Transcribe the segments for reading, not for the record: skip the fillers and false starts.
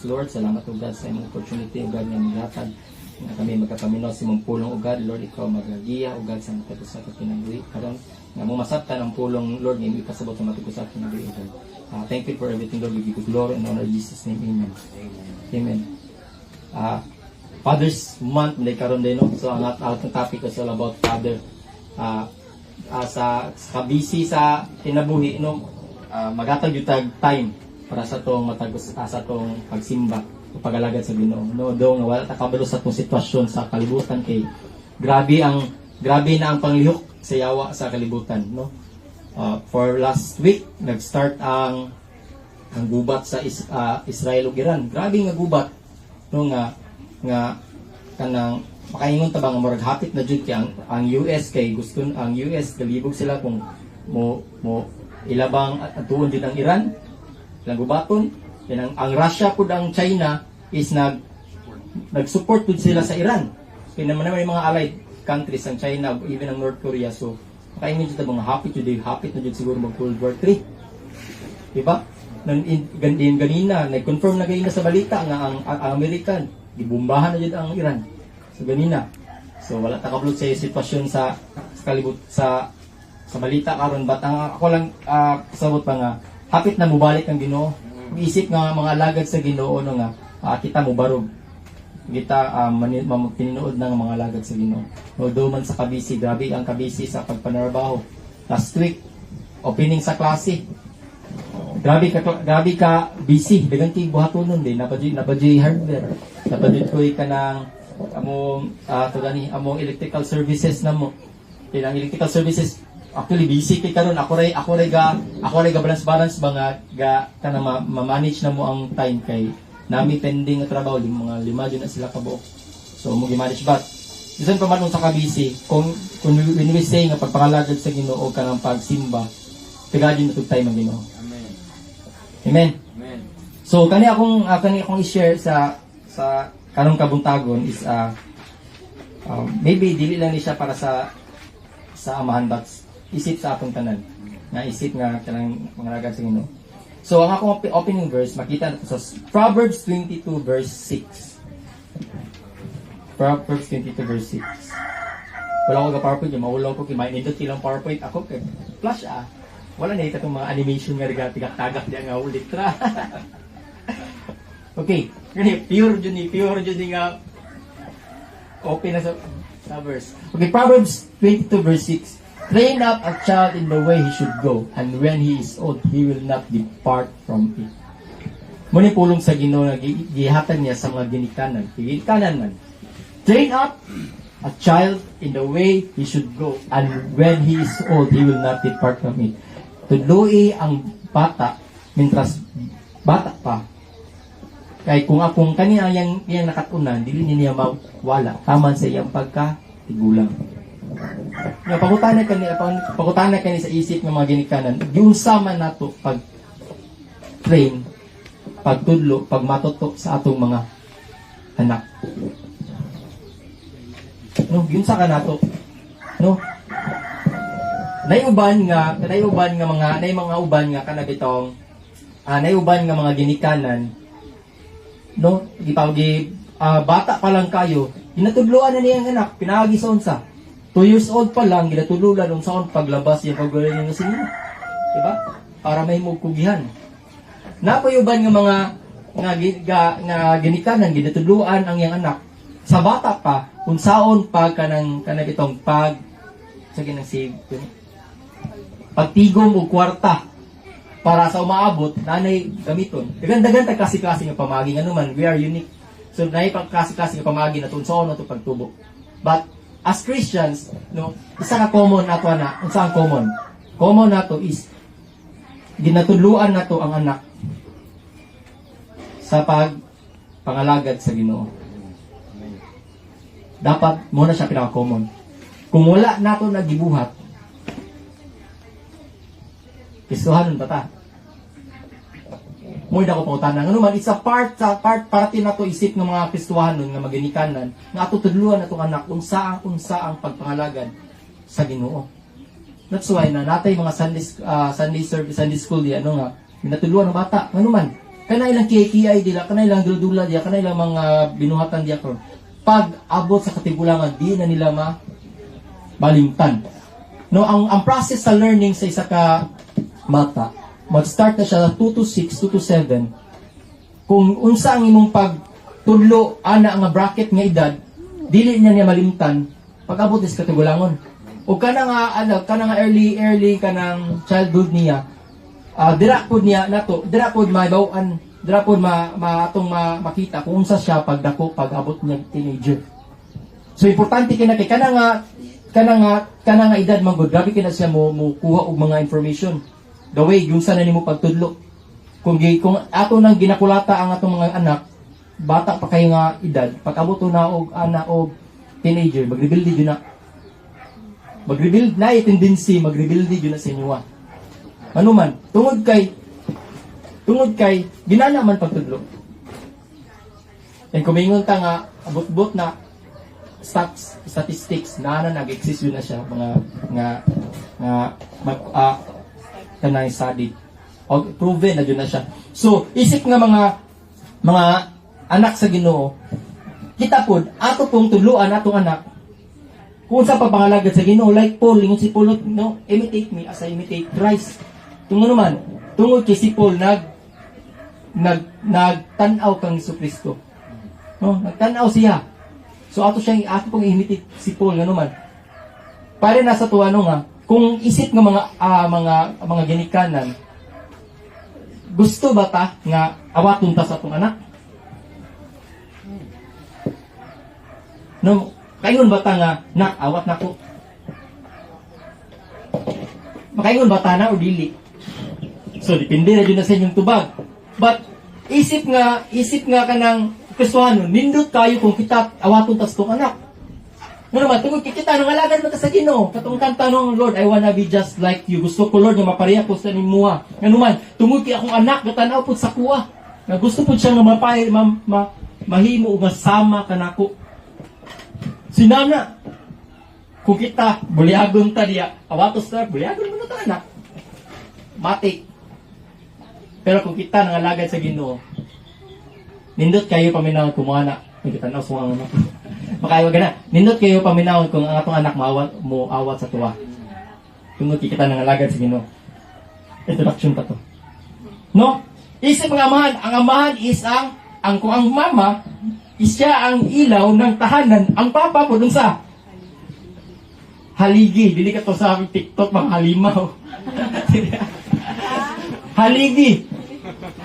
us, Lord. Salamat, O God, sa imong opportunity, O God, nga maghatag nga kami magkapamino sa imong pulong, O God. Lord, ikaw magagiya, O God, sa matagos sa kinabuhi karon nga mo masabtan ang pulong, Lord, nga ipasabot sa matagos sa kinabuhi, O God. Thank you for everything, Lord. We give you glory and honor in Jesus' name. Amen. Amen. Father's Month, may karon din, no? So, ang atong topic is all about Father. Sa busy sa kinabuhi, no? Magatag yung time para sa tong matagos sa tong pagsimba o pag-alagad sa Ginoo. No, do nga wala ta kabalo sa tong sitwasyon sa kalibutan kay grabe na ang panglihok sa yawa sa kalibutan, no? For last week nag-start ang gubat sa Israel ug Iran. Grabe nga gubat, no, nga kanang makaingon ta ba nga murag hapit na jud kay ang US kay gusto ang US galibog sila kung mo ilabang at tuon din ang Iran lang gubaton. Yan ang Russia pud ang China is nag-support pud sila sa Iran. Kaya naman may mga allied countries ang China, even ang North Korea. So makaingon jud ta mga hapit na jud siguro mag World War 3. Diba? Ganina, nag-confirm na ganina sa balita nga ang American gibombahan na jud ang Iran. So ganina. So wala ta kablot sa sitwasyon sa balita karon, but ang ako lang kasabot pa nga hapit na mubalik ang Ginoo. Isip nga mga alagad sa Ginoo, no, nga kita mubarog. Kita tinuod ng mga alagad sa Ginoo. No, do man sa kabisi, grabe ang kabisi sa pagpanarbaho. Last week opening sa klase. Grabe ka busy. Dagan kay buhatonon din napadyoy hardware. Napadyoy ko kanang among electrical services namo. Kinang electrical services actually busy kay karon ako ray ga balance ba nga kana ma-manage na mo ang time kay nami pending nga trabaho mga 5 jud na sila kabuok. So mo gi-manage but bisan pa man sa kabisi kung when we say nga pagpangalagad sa Ginoo kanang pagsimba tigadin na tug time ang Ginoo. Amen. Amen. So kani akong i-share sa kanong kabuntagon is maybe dili lang ni siya para sa amahan but isip sa atong tanan. Nga isip nga kanang mga lagad sa Ginoo. So ang akong opening verse makita nato sa Proverbs 22 verse 6. Proverbs 22 verse 6. Wala ko ga PowerPoint, maulaw ko kay nindot ilang PowerPoint ako kay flash wala na itong mga animation nga tigak-tagak diya nga litra. Okay, gani pure jud nga open na sa verse. Okay, Proverbs 22 verse 6. Train up a child in the way he should go, and when he is old, he will not depart from it. Muni pulong sa Ginoo nga gihatag niya sa mga ginikanan man. Train up a child in the way he should go, and when he is old, he will not depart from it. Tudloi ang bata mintras bata pa. Kay kung kaniya yang nakatunan, dili niya mawala taman sa iyang pagkatigulang. Nga pangutana kani sa isip ng mga ginikanan, giunsa man nato pag train, pagtudlo, pagmatuto sa atong mga anak. No, giunsa ka nato. No? Nayuban nga mga kanabitong nayuban nga mga ginikanan, no, bata pa lang kayo, ginatudloan na niyang anak, pinagi sa unsa. 2 years old pa lang, ginatululan unsa paglabas yung pagwala niya sinina. Diba? Para may mugkugihan. Napayuban nga mga nga ginikanan, ginatudloan ang iyang anak. Sa bata pa, unsaon pa kanabitong pagtigom o kwarta para sa umaabot nanay gamiton. Dagan-dagan ta klase-klase nga pamagi nga naman, we are unique. So nay klase-klase nga pamagi na tunsaon nato pagtubo. But as Christians, no, isa ka common nato na, unsa ang common? Common nato is ginatudluan nato ang anak sa pangalagad sa Ginoo. Dapat mo na siya pinaka-common. Kung wala nato nagibuhat, Kristohanon ba ta? Mo'y dako pangutana. Ano man, it's a part para nato isip ng mga Kristohanon nga maginikanan nga ato tudluan natong anak unsa ang pagpangalagad sa Ginoo. That's why na natay mga Sunday school di nga ginatudluan ng bata. Ano man, kana ilang KKI dila, kana ilang dula dia, kana ilang mga binuhatan dia karon. Pag abot sa katigulangan, di na nila malimtan. No, ang process sa learning sa isa ka bata, mag-start na siya 2 to 6, 2 to 7. Kung unsa ang imong pagtudlo ana nga bracket nga edad, dili niya malimtan pag abot sa katigulangon. O kana nga early kanang childhood niya, dira pod niya nato, dira pod maibaw-an, dira pod makita kung unsa siya pagdako pag abot niya teenager. So importante kay kana nga edad man gud, grabe kina siya mo kuha og mga information. The way yung sa nimo pagtudlo. Kung ato nang ginakulata ang atong mga anak, bata pa kay nga edad, pag abot na og ana og teenager, mag-rebuild yun na. Mag-rebuild na tendency, mag-rebuild yun na sa inyo. Ano man, tungod kay ginana man pagtudlo. And kumingon ta nga abot-bot na statistics na nag-exist yun na siya mga kanay study o proven na yun na siya. So isip nga mga anak sa Ginoo, kita pod ato pong tuluan atong anak kung sa papangalagad sa Ginoo, like Paul, yung si Paul, no, imitate me as I imitate Christ. Tungod naman, tungod kay si Paul nagtanaw kang Kristo. No, nagtanaw siya. So ato pong imitate si Paul nga naman. Pare nasa tuwa nga, kung isip ng mga ginikanan, gusto ba ta nga awaton ta sa atong anak? No, kaingon ba ta nga awat nako? Makaingon ba ta na o dili? So depende na jud na sa inyong tubag. But isip nga kanang Kristohano, nindot kayo kung kita awaton ta sa atong anak. Ano naman, tungkol kita nung alagad mo sa Ginoo. Katong kanta nung Lord, I wanna be just like you. Gusto ko Lord nga mapareha ko sa nimuha. Ano man, tungkol kay akong anak gatanaw pud sa kuha. Nga gusto pud siya nga mahimo nga sama kanako. Sinana, kung kita buliagon ta diya, awatos ta, buliagon mo na ta anak. Matik. Pero kung kita nang alagad sa Ginoo, nindot kayo paminaw kumana. Nagitanaw sa mga anak. Makaiwag na. Nindot kayo paminahon kung ang atong anak awat sa tuwa. Tungod kita nang alagad sa Ginoo. Introduction pa to. No? Isip ng amahan. Ang amahan is kung ang mama is siya ang ilaw ng tahanan. Ang papa po dun sa haligi. Dili ka to sa TikTok mga halimaw. Haligi.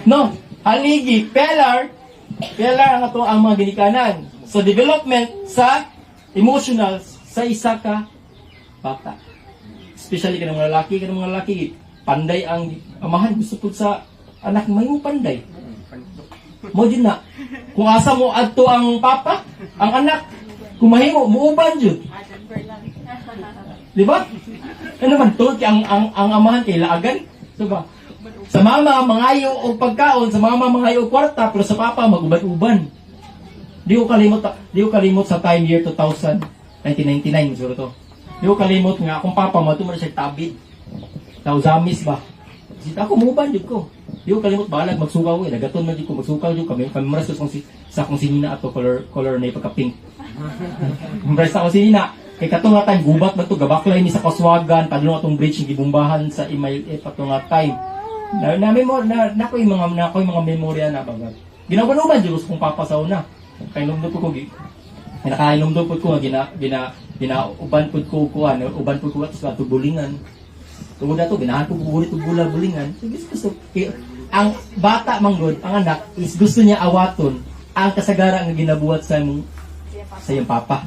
No? Haligi. Pillar ang ato ang mga ginikanan. So, development sa emotional sa isa ka bata. Especially kanang mga lalaki, panday ang amahan. Gusto po sa anak may mo panday. Mo din na. Kung asa mo adto ang papa, ang anak, kung mahimo, muuban dyan. Di ba? Ano man, tulad ang amahan kay laagan. Diba? Sa mama, mangayo o pagkaon, sa mama, mangayo o kwarta, pero sa papa, mag-uban-uban. Di ko kalimot sa time year 2000, 1999, siguro to. Di ko kalimot nga, akong papa, matuman siya tabid. Tauzamis ba? Sita ako, muban dyan ko. Di ko kalimot, balag, magsukaw eh. Nagaton man dyan ko, magsukaw dyan kami. Kami maras ko sa kong sinina ato, color na ipagka-pink. Maras akong sinina. Kay katong nga time, gubat ba to, gabaklay ni sa Kaswagan, padulong atong bridge, gibumbahan sa email, patong nga time. Nakoy mga memorya na bagat. Ginawa-naman dyan kung papa sa una. Kainomdo po ko, kinakainomdo po ko, ginauban po ko, uban po ko at sa bulingan. Tungod na to, ginahan po ko bulingan. So, ang bata manggod, ang anak, is gusto niya awaton ang kasagara ang ginabuhat sa iyong papa.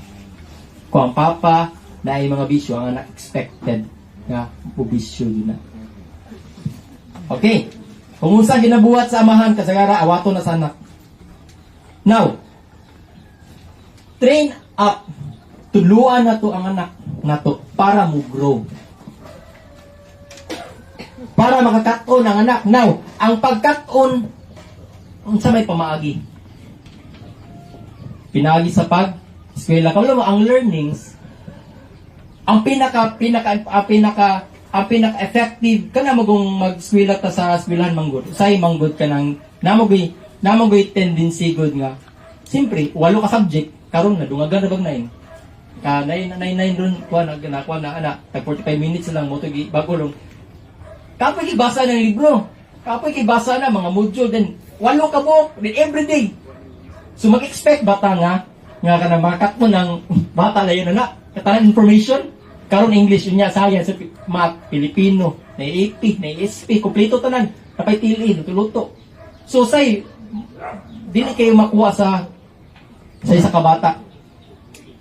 Kung ang papa na ay mga bisyo, ang anak expected nga bisyo din na. Okay. Kung unsa ginabuhat sa amahan, kasagara, awaton na sa anak. Now, train up. Tuluan na to ang anak na to para mo grow. Para makakat-on ang anak. Now, ang pagkat-on, unsa may pamaagi? Pinaagi sa pag-eskwela. Kung mo, ang learnings, ang pinaka ang pinaka-effective kana magong mag-eskwela ta sa eskwelahan manggod. Usay manggod ka nang namogoy tendency good nga. Siyempre, 8 ka subject karon na dungagan na bag nain. Ka nine ron kuha na ana tag 45 minutes lang mo to bago long. Kapoy gibasa ng libro. Kapoy gibasa na mga module then 8 ka book then every day. So mag-expect bata nga kana makat mo ng bata na yun na katanan information karon English unya science math Pilipino na AP na SP kompleto tanan napay tili luto. So say dili kayo makuha sa isa ka bata.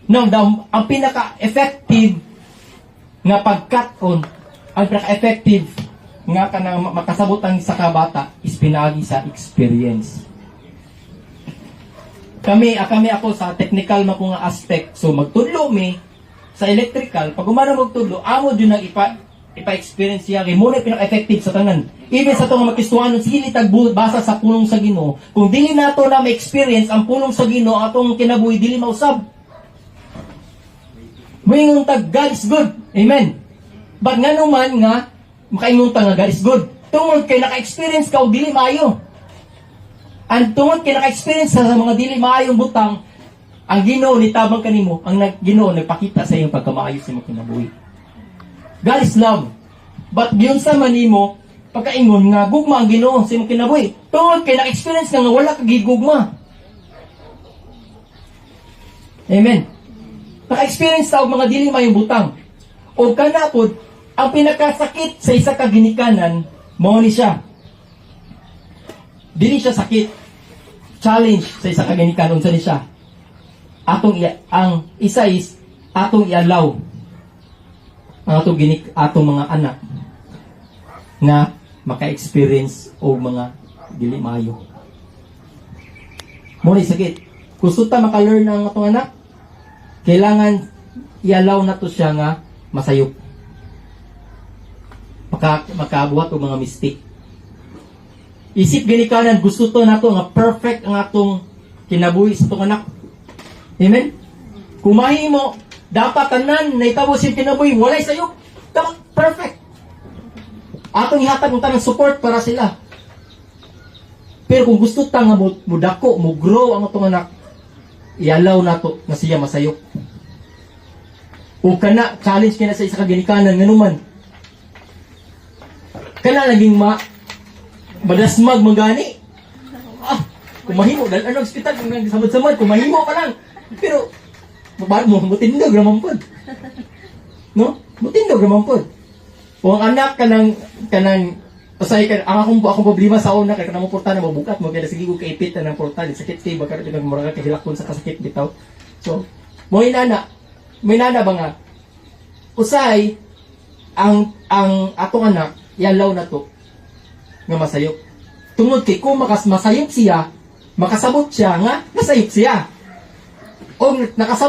No, ang pinaka-effective nga pagkat-on, ang pinaka-effective nga kanang makasabot ang isa ka bata is pinagi sa experience. Kami ako sa technical na ko nga aspect. So magtudlo mi sa electrical, pag umano magtudlo, amo din ang ipa-experience siya kay mo na pinaka-effective sa tanan. Even sa itong makistuanon, sige basa sa pulong sa Ginoo. Kung dili nato na ma-experience ang pulong sa Ginoo atong kinabuhi dili mausab. Moingon tag God is good. Amen. But nga naman nga makaingon ta nga God is good. Tungod kay naka-experience ka og dili maayo. Ang tungod kay naka-experience sa mga dili maayong butang, ang Ginoo ni tabang kanimo, ang Ginoo nagpakita sa iyong pagkamaayo sa imong kinabuhi. God is love. But giyon sa manimo, pagkaingon nga gugma ang Ginoo sa imong kinabuhi. Tungod kay naka-experience nga wala ka gigugma. Amen. Naka-experience ta og mga dili maayong butang. O kanapod, ang pinakasakit sa isa ka ginikanan, mao ni siya. Dili siya sakit. Challenge sa isa ka ginikanan unsa ni siya. Ang isa is atong i-allow ang atong mga anak na maka-experience o mga dili maayo. Mo ni sakit. Gusto ta maka-learn ang atong anak, kailangan i-allow na to siya nga masayop. Makabuhat og mga mistake. Isip ginikanan gusto to nato nga perfect ang atong kinabuhi sa atong anak. Amen. Kung mahimo dapat tanan naitabo siya kinabuhi walay sayop. Dapat perfect. Atong ihatag ng tanang support para sila. Pero kung gusto ta nga mudako, mo grow ang atong anak, i-allow nato na siya masayop. O kana challenge kina sa isa ka ginikanan nganuman. Kana naging madasmag magani. Kung mahimo dal ano ospital kung samad-samad kung mahimo pa lang. Pero mutindog naman pod. No? Mutindog naman pod. O ang anak kanang usay ka akong problema sa una kay kanang portal na mabukat mo kaya sige ko kaipit na ng portal sakit kay baka dinag mura ka hilakon sa kasakit bitaw. So may nana ba nga usay ang atong anak yalaw na to nga masayop. Tungod kay kung masayop siya, makasabot siya nga nasayop siya. O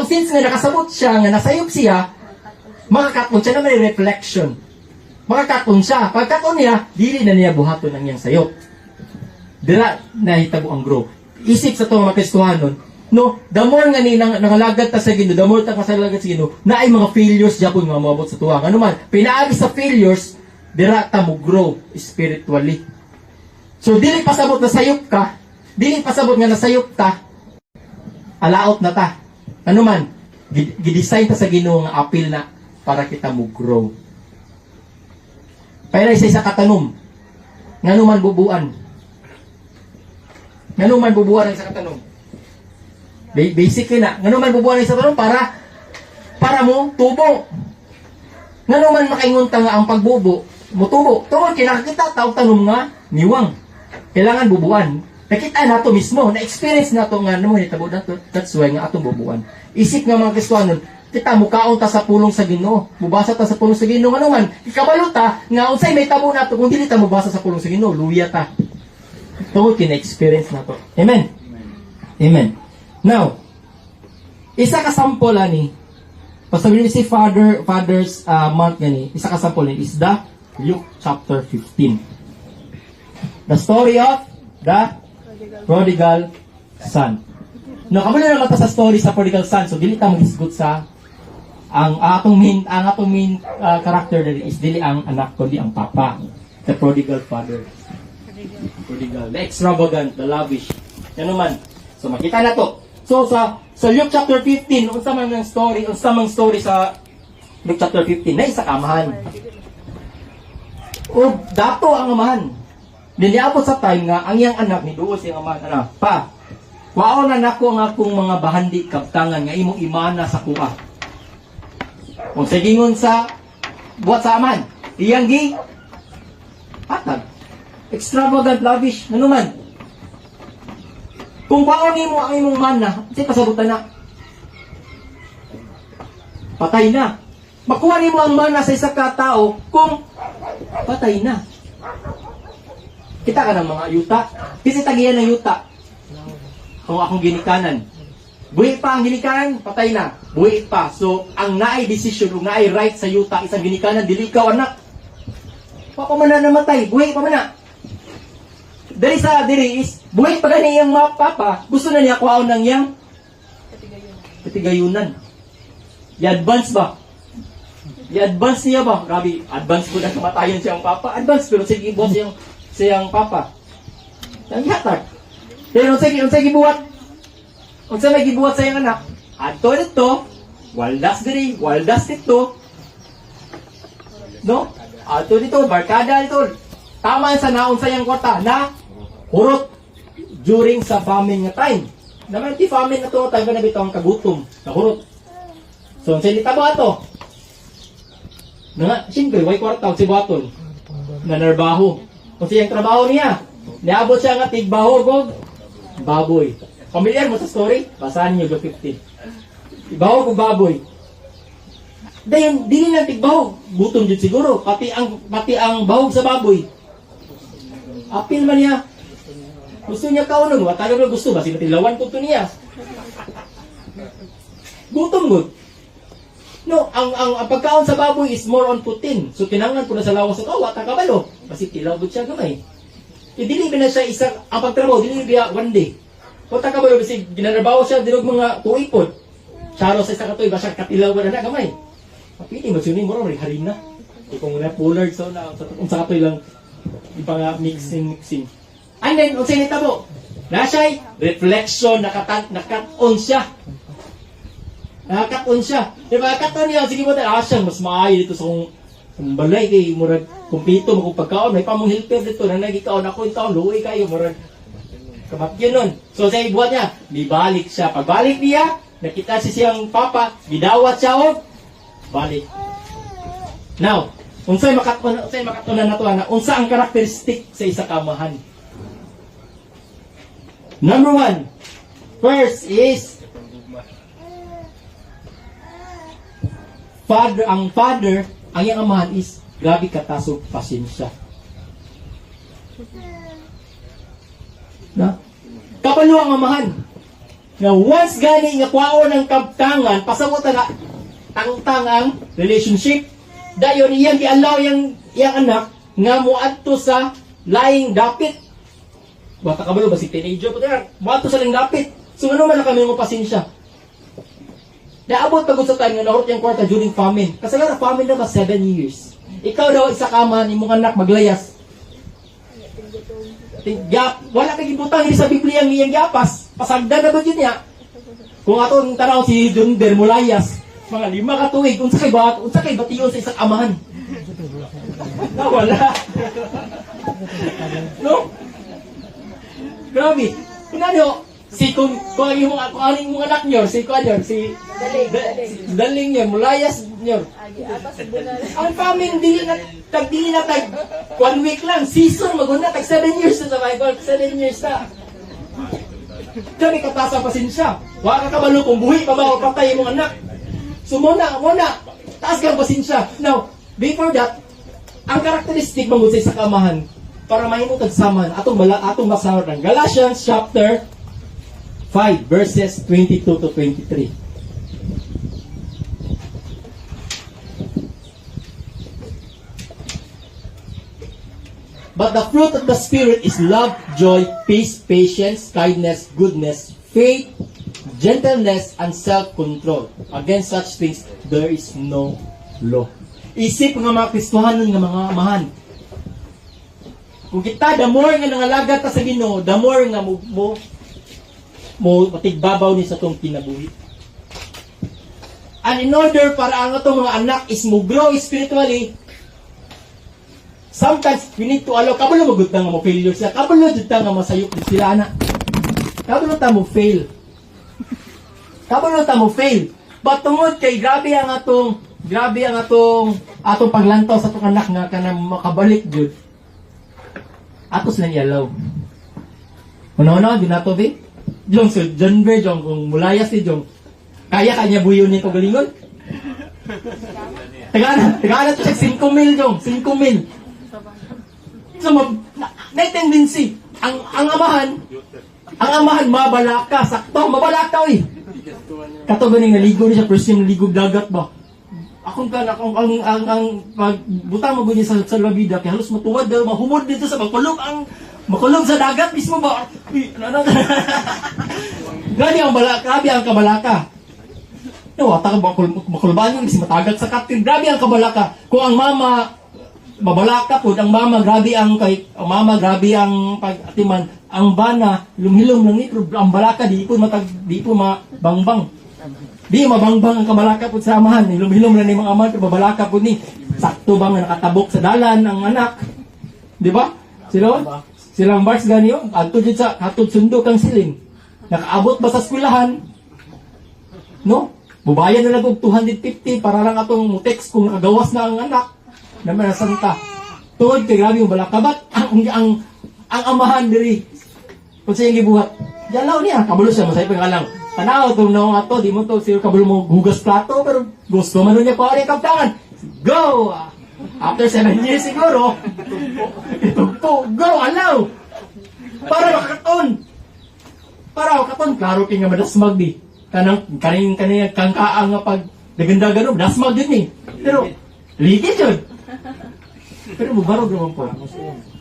since nga nakasabot siya nga nasayop siya, makakatun siya na may reflection. Makakatun siya. Pagkatun niya, dili na niya buhaton ang iyang sayop. Dira nahitabo ang grow. Isip sa itong makristuhanon, no, the more nga ni nangalagad ta sa Ginoo, the more ta kasalagad sa Ginoo, na ay mga failures japon nga moabot sa tuwa. Ano man, pinaagi sa failures, dira ta mo grow spiritually. So dili pasabot na sayop ka, dili pasabot nga nasayop ta, alaot na ta. Ano man, gidesign ta sa Ginoo nga apil na para kita mo grow. Para sa isa katanom, nganuman bubuan. Nganuman bubuan ang isa katanom. Basic na. Nganuman bubuan ang isa katanom para mo tubo. Nganuman makaingon ta nga ang pagbubo, mutubo. Tungod kinakita taog tanom nga niwang. Kailangan bubuan. Nakita nato mismo, na-experience nato nga namo hitabo nato. That's why nga atong bubuan. Isip nga mga Kristiyanon, kita mukaon ta sa pulong sa Ginoo. Mubasa ta sa pulong sa Ginoo ano man. Ikabalo ta nga unsay may tabo nato kung dili ta mubasa sa pulong sa Ginoo, luya ta. Tungod kina-experience nato. Amen. Amen. Now, isa ka sample ani. Pasabi ni si Father's month gani. Isa ka sample ni is the Luke chapter 15. The story of the prodigal son. No, kamo na naman ta sa story sa prodigal son. So dili ta magisgot sa ang atong main character dili is dili ang anak kundi ang papa, the prodigal father. Prodigal, the extravagant, the lavish. Yan naman. So makita na to. So sa Luke chapter 15, unsa man story sa Luke chapter 15 na isa kamahan. O dato ang amahan. Diniabot sa time nga ang iyang anak ni duol siyang amahan, anak, pa. Kwaon na nako ang akong mga bahandi kabtangan nga imong imana sa kuha. Kung sa gingon sa buhat sa aman, iyang gi hatag. Extravagant, lavish, ano man. Kung paon mo ang imong mana, kasi pasabutan na. Patay na. Makuha mo ang mana sa isa ka tao kung patay na. Kita ka ng mga yuta. Kasi tagiyan ng yuta. Kung akong ginikanan. Buhi pa ang ginikanan, patay na. Buhi pa. So, ang naay decision, ang naay right sa yuta, isang ginikanan, dili ikaw anak. Papa man na namatay, buhi pa man na. Diri is, buhi pa gani yung mga papa, gusto na niya kuhaon ng yang katigayunan. I-advance ba? I-advance niya ba? Grabe, advance ko na kamatayan siyang papa. Advance, pero sige, boss siyang papa. Ang hatag. Pero sige buhat. Unsa may gibuhat sa iyang anak? Adto dito, waldas diri, waldas dito. No? Adto dito, barkada dito. Tama sa naon sa iyang kwarta na hurot during sa famine nga time. Naman ti famine na to, time ka na bitaw ang kagutom, na hurot. So, unsa ni tabo ato? Nga, siyempre, way kwarta si buhaton. Nanarbaho. Kung siyang trabaho niya, niabot siya nga tigbaho kog baboy. Familiar mo sa story? Basahan niyo Luke 15. Ibaho kog baboy. Dayon, dili na tigbaho. Gutom jud siguro. Pati ang bahog sa baboy. Apil man niya. Gusto niya kaunon. Watayo na gusto. Basi matilawan ko to niya. Gutom gud. No, ang pagkaon sa baboy is more on protein. So, kinanglan ko na sa lawas ng wata kabalo. Kasi tilaw gud siya gamay. Dili na siya isang, ang pagtrabaho, dili biya one day. Wata kabalo, kasi ginarabaho siya, dilog mga tuipod. Charo sa isa katuig, basta katilaw na gamay. Kapili, magsunin mo rin, harina. Kung na pullard, so na, sa katuig lang, di pa nga mixing. And then, kung sinita mo, na siya, reflection, nakat-on siya. Nakaka-on siya. Diba, nakaka-on niya, sige mo tayo, siya, mas maayo dito sa kung balay kay murag kumpito mo kung pagkaon, may pamong helper dito, na nagikaon ako yung taon, luwi kayo, murag kamakyan nun. So, sa ibuhat niya, bibalik siya. Pagbalik niya, nakita siyang papa, bidawat siya o, balik. Now, unsay makatunan na to, unsa ang karakteristik sa isa kamahan? Number 1, first is, ang father, ang iyang amahan is, grabe katasog pasensya. Na? Kapalo ang amahan. Na once gani nga kwao ng kabtangan, pasabutan na tangtang ang relationship. Dayon iyang gi-allow iyang anak nga muadto sa laing dapit. Baka kabalo ba si teenager? Muadto sa laing dapit. So ano man na kami mo pasensya? Naabot pagod sa time nga nahurot yung kwarta during famine. Kasi nga famine na ba 7 years. Ikaw daw isa kamahan, imong anak maglayas. Wala kay gibutang ni sa Biblia ang iyang giapas. Pasagdan na ba yun niya? Kung atong tanaw si John Bermulayas, mga 5 ka tuig, unsa kay bation sa isang amahan. Wala. No? Grabe. Kunano, kung aning mga anak nyo, si Daling nyo, Mulayas nyo. Ang famine, dili na tag 1 week lang. Season, maguna, tag 7 years na sa Bible. 7 years na. Kami katasa pasensya. Wala ka kabalo kung buhi pa ba o patay mong anak. So muna, taas kang pasensya. Now, before that, ang karakteristik mong sa kamahan, para mahimutag saman, atong masahor ng Galatians chapter 5 verses 22 to 23. But the fruit of the Spirit is love, joy, peace, patience, kindness, goodness, faith, gentleness and self-control. Against such things, there is no law. Isip nga mga Kristohanon nga mga amahan. Kung kita, the more nga nangalagat ta sa Ginoo, the more nga mo matigbabaw ni sa tong kinabuhi. And in order para ang atong mga anak is mo grow spiritually, sometimes we need to allow, kabalo magud nga mo failure siya, kabalo jud ta nga masayop din sila ana. Kabalo ta mo fail. Kabalo ta mo fail. But tungod kay grabe ang atong paglantaw sa atong anak nga kanang makabalik jud. Atos lang yalaw. Ano, binato bi? Jong, so, John Bear, Jong, kung mulayas si Jong, kaya kanya buyo niya kagalingon? Tagaan to siya, 5,000, Jong, 5,000. So, na-tendency, ang amahan, mabalaka, sakto, mabalaka, eh. Kato ganing naligo niya siya, first time naligo dagat ba? Ang pagbutang mo ganyan sa labida, kaya halos matuwad daw, mahumod dito sa makulog sa dagat mismo ba? Grabe ang kabalaka. No, ata ka makulban yung matagat sa kaptin. Grabe ang kabalaka. Kung ang mama mabalaka po, ang mama grabe ang pag-atiman, ang bana lumhilom lang ni, ang balaka di po mabangbang. Di mabangbang ang kabalaka po sa amahan. Hilom-hilom na ni mga amahan, babalaka po ni. Sakto bang nakatabok sa dalan ang anak? Di ba? Silang bars ganyo, adto dyan sa hatod sundo kang siling. Nakaabot ba sa eskwelahan? No? Bubayan na lang og 250 para lang atong text kung nakagawas na ang anak. Naman na santa. Tuod kay grabe yung balaka. Ba't ang amahan diri? Kung siya yung gibuhat, dalaw niya, kabulo siya, masaya pa nga lang. Tanaw, kung naong ato, di mo to, sir, kabulo mo hugas plato, pero gusto man niya ko ang kaptangan. Go! After 7 years siguro, itugpo, go, allow! Para makaton! Klaro kaya nga madasmag di. Kaning kangkaang nga pag naganda gano'n, dasmag din eh. Pero, ligid yun. Pero mubarog naman po.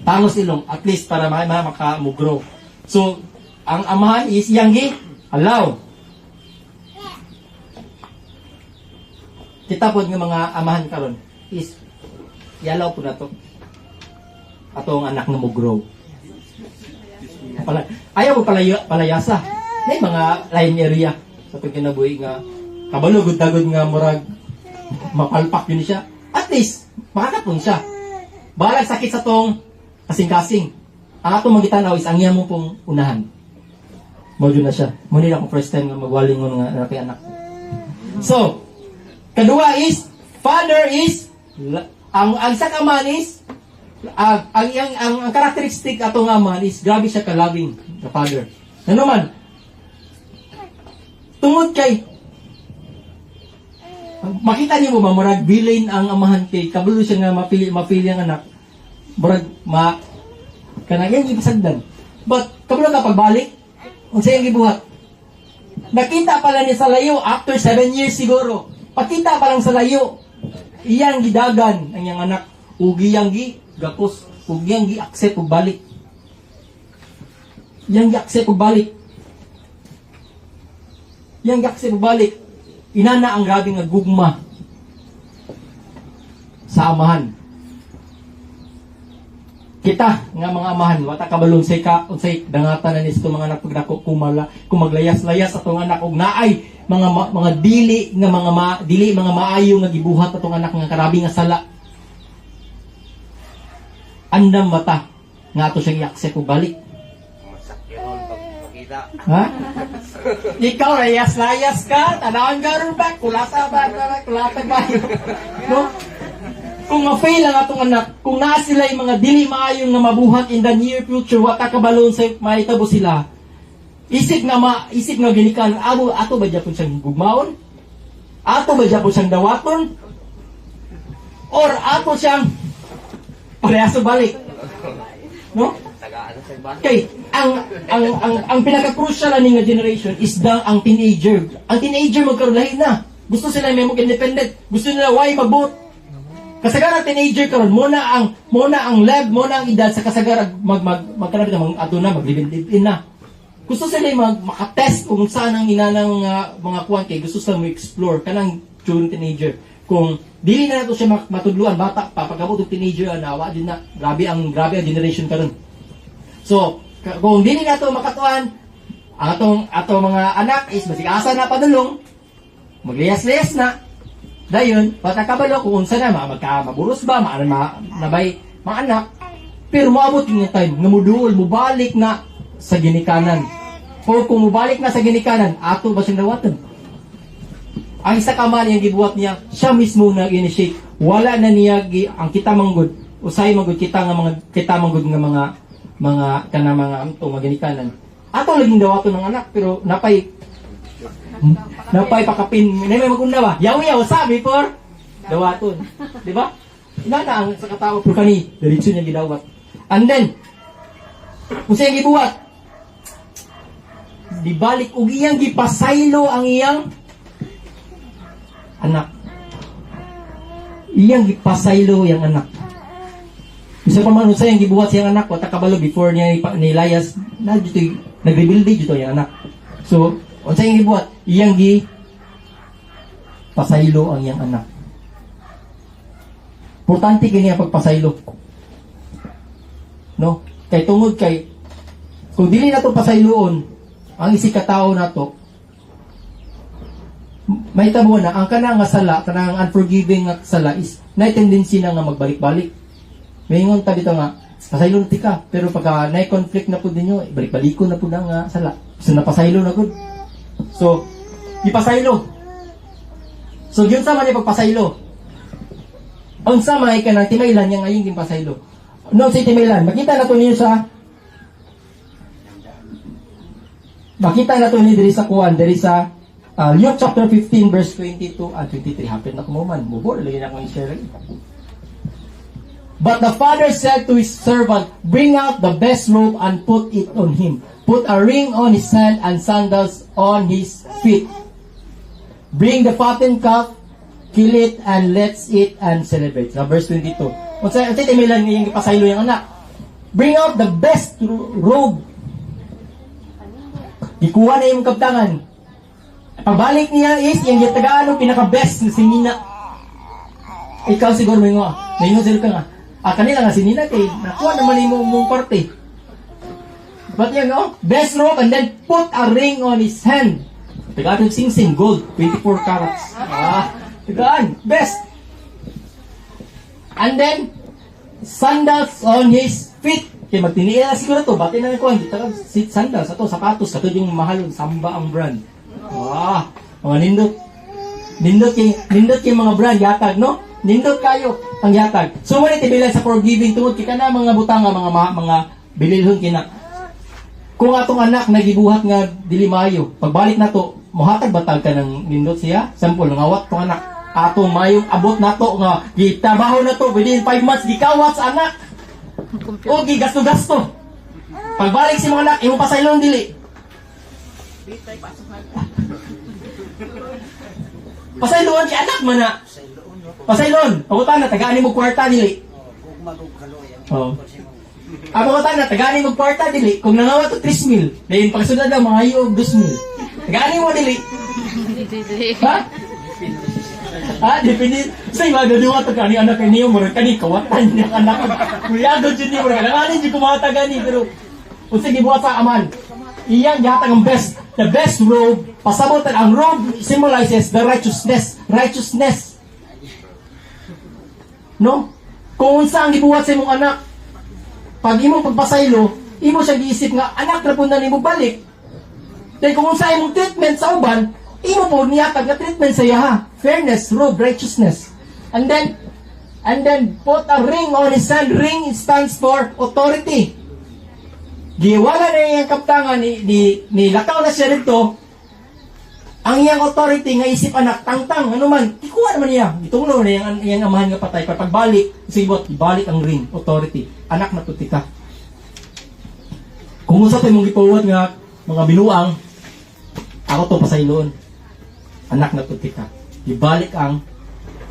Tangos ilong, at least para makamugro. So, ang amahan is yanggi, allow. Kita po ng mga amahan karon is yalaw po na to. Atong anak na mo grow. Ayaw mo palayasa. May mga line area sa itong kinabuhi nga kabalo gud-dagod nga murag mapalpak yun siya. At least, makakapon siya. Balag sakit sa tong kasing-kasing. Ang atong magitanaw is ang iya mo pong unahan. Modyo na siya. Muna akong first time nga magwaling ng anak. So, kadua is, father is, ang sa kaman is, ang characteristic ato nga man is, grabe siya ka-loving, the father. Ano man? Tungod kay, makita niyo mo ba, murag bilin ang amahan kay, kabulo siya nga mapili ang anak, murag kanang yung ipasagdan. But, kabulo ka pagbalik, kung siyang gibuhat, nakita pala niya sa layo, after 7 years siguro, pakita pa lang sa layo, iyang gidagan ang iyang anak, ugi yang gapos, ugi yang gi-accept ug balik. Iyang gi-accept ug balik. Iyang gi-accept ug balik. Inana ang grabe nga gugma sa amahan. Kita nga mga amahan, wata kabalon unsay dangatan na nisto mga anak pagdako kung maglayas-layas atong anak og naay mga dili mga maayo nga gibuhat atong anak nga karabi nga sala. Andam mata nga ato siyang i-accept og balik. Masakiron pagpakita. Ha? Ikaw layas-layas ka, tanawon garon ba kulata ba. No? Kung ma-fail ang atong anak, kung naa sila yung mga dili maayong nga mabuhat in the near future, wata kabalon sa maitabo sila, isip nga ginikan, ato ba dyan po siyang gugmaon? Ato ba dyan po siyang dawaton? Or ato siyang parehaso balik? No? Okay, ang pinaka-crucial ani nga generation is ang teenager. Ang teenager magkarulahin na. Gusto sila may mag-independent. Gusto nila why mag-vote. Kasagaran teenager karon muna ang edad sa kasagaran magkanapit ang aduna maglibin na. gusto sila makatest kung saan ang inanang mga kuwan kay gusto sila mo-explore kanang during teenager. Kung dili na nato siya matudluan bata pa pagabot og teenager na din na grabe ang generation karon. So, kung dili nato makatuan ang atong mga anak is basig asa na padulong magliyas-liyas na. Dayon, patakabalo kung unsa na maburos ba nabay mga anak. Pero moabot yung time nga muduol mubalik na sa ginikanan. O kung mubalik na sa ginikanan, ato ba siyang dawatan? Ang isa ka man yung gibuhat niya, siya mismo nag-initiate. Wala na niya ang kita manggod, usay manggod kita manggod nga mga antong maginikanan. Ato laging dawaton ng anak pero napay pakapin, may magunda ba? Yaw-yaw sabi for dawaton. Di ba? Inana ang sa katawa pero kani, diretso niya gidawat. And then, kung siya gibuhat, di balik ug iyang gipasaylo ang iyang anak. Iyang gipasaylo ang anak. Isa pa man sa iyang gibuhat siyang anak, wata kabalo before niya nilayas, nag-rebuild dito yung anak. So, unsa iyang gibuhat? Iyang pasaylo ang iyang anak. Importante kini ang pagpasaylo. No? Kay tungod kay kung dili nato pasayloon ang isig ka tao nato, may tabo na ang kanang nga sala, kanang unforgiving nga sala is na tendency na nga magbalik-balik. Mayingon ta dito nga pasaylo na tika, pero pagka na conflict na pud ninyo, balik-balikon na pud ang sala. So napasaylo na pud. So ipasaylo. So gyud sa man pagpasaylo. Ang samay kanang timaylan yang ayong gimpasaylo. No, si timaylan, makita na to niyo sa diri sa kuan, diri sa Luke chapter 15 verse 22 and 23. Hapit na kumuman. Mubor lagi na ko i-share. But the father said to his servant, "Bring out the best robe and put it on him. Put a ring on his hand and sandals on his feet. Bring the fattened calf, kill it, and let's eat and celebrate." Now, verse 22. Kung sa timilan yung ipasaylo yung anak. Bring out the best robe. Ikuha na yung kaptangan. Pabalik niya is, yung tagaan pinaka-best na sinina. Ikaw siguro may nga. May nga sila ka nga. Kanila nga sinina kay nakuha naman yung mong parte. But yan best robe and then put a ring on his hand. Tagaan yung sing-sing, gold, 24 carats. Tagaan, best. And then, sandals on his feet. Kaya magtiniila siguro to. Bati na ko ang sandals. Ito, sapatos. Ito yung mahalon. Samba ang brand. Mga nindot. Nindot yung mga brand. Yatag, no? Nindot kayo ang yatag. So, muna tibilan sa forgiving tungod. Kaya na mga butang mga bililhon kina. Kung atong anak nagibuhat nga dilimayo, pagbalik na to, muhatag batag ka ng nindot siya. Sample, ngawat tong anak. Atong mayong abot na to nga gitrabaho na to within 5 months gikawat sa anak o gigasto-gasto pagbalik si mga anak imong pasaylon dili pasaylon si anak man na pasaylon pagutan na tagaan mo kwarta dili pagutan na tagaan mo kwarta dili kung nangawa to 3,000 dayon pagsunod na mga ayog 2,000 tagaan mo dili ha. Depende. Sa iba, nadiwa ito kani anak niyo, murag kani, kawatan niya anak. Kuyado dyan niyo, murag kani dyan kumata gani. Pero, kung sige, buhat sa aman, iyang yatang ang best. The best robe, pasabotan, ang robe symbolizes the righteousness. No? Kung unsa ang gibuhat sa imong anak, pag imong pagpasaylo, imo siya giisip nga, anak na po na nimo balik. Dahil kung unsa imong treatment sa uban, imo po niya treatment sa iya fairness, robe, righteousness. And then put a ring on his hand. Ring stands for authority. Giwala na iyang kaptangan ni lakaw na siya rito. Ang iyang authority nga isip anak tangtang ano man ikuha naman niya. Gitunglo na iyang amahan nga patay pagbalik sibot ibalik ang ring authority. Anak na tutika. Kung usa tay mong gipuwat nga mga binuang ako to pasayloon. Anak na tutika. Ibalik ang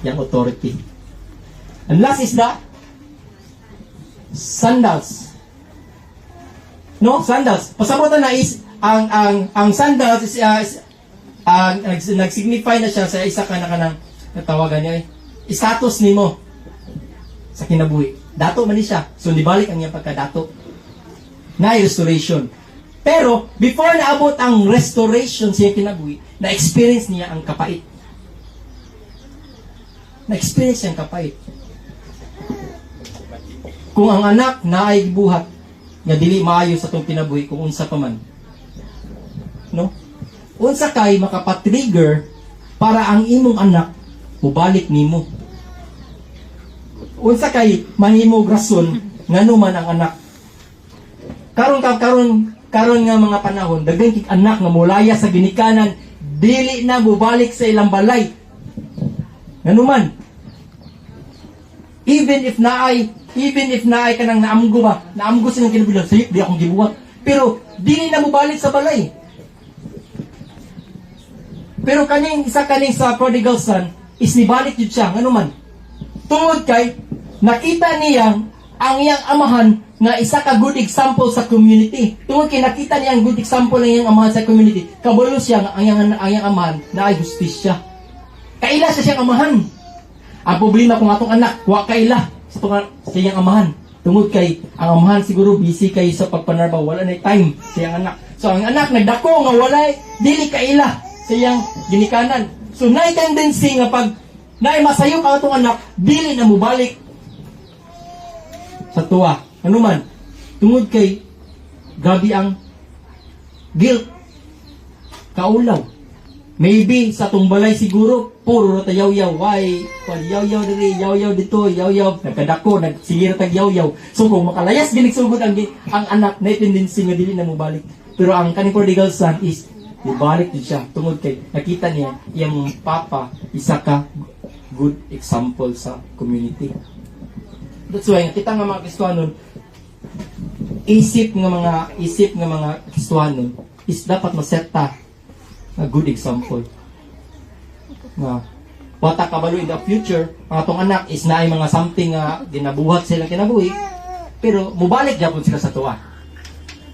yang authority. And last is the sandals. No, sandals. Pasabutan na is ang sandals is, nag-signify na siya sa isa ka na kanang natawagan niya status nimo sa kinabuhi. Dato man ni siya. So nibalik ang iyang pagkadato. Na restoration. Pero before naabot ang restoration sa iyang kinabuhi, na-experience niya ang kapait. Na-experience niya ang kapait. Kung ang anak na ay buhat, nga dili maayo sa tong kinabuhi kung unsa pa man. No? Unsa kay makapatrigger para ang imong anak mubalik nimo. Unsa kay mahimong rason nganuman ang anak. Karon nga mga panahon daghan kig anak nga mulaya sa ginikanan dili na mubalik sa ilang balay. Nganuman. Even if naay kanang naamgo ba, naamgo silang kinabuhi, sayop di akong gibuhat. Pero dili na mubalik sa balay. Pero kaning sa prodigal son is nibalik jud siya nganuman. Tungod kay nakita niyang ang iyang amahan nga isa ka good example sa community. Tungod kay nakita niya ang good example ng iyang amahan sa community, kabalo siya nga ang iyang amahan na ay justisya. Kaila siya siyang amahan. Ang problema kung atong anak, wa kaila sa iyang amahan. Tungod kay ang amahan siguro busy kay sa pagpanarbaw, wala na time sa iyang anak. So ang anak nagdako nga wala dili kaila sa iyang ginikanan. So naay tendency nga pag naay masayop ang atong anak, dili na mubalik sa tuwa. Ano man, tungod kay grabe ang guilt, kaulaw. Maybe sa atong balay siguro puro ta yaw-yaw, why yaw-yaw diri, yaw-yaw dito, yaw-yaw nagkadako, nagsigira tag yaw-yaw. So kung makalayas ginisugod ang anak na tendency nga dili na mubalik. Pero ang kaning prodigal son is ibalik din siya tungod kay nakita niya iyang papa isa ka good example sa community. That's why kita nga mga Kristiyanon isip nga mga Kristiyanon is dapat maseta a good example. Nga wata kabalo in the future, ang atong anak is naay mga something nga ginabuhat sila kinabuhi, pero mubalik gyapon sila sa tuwa.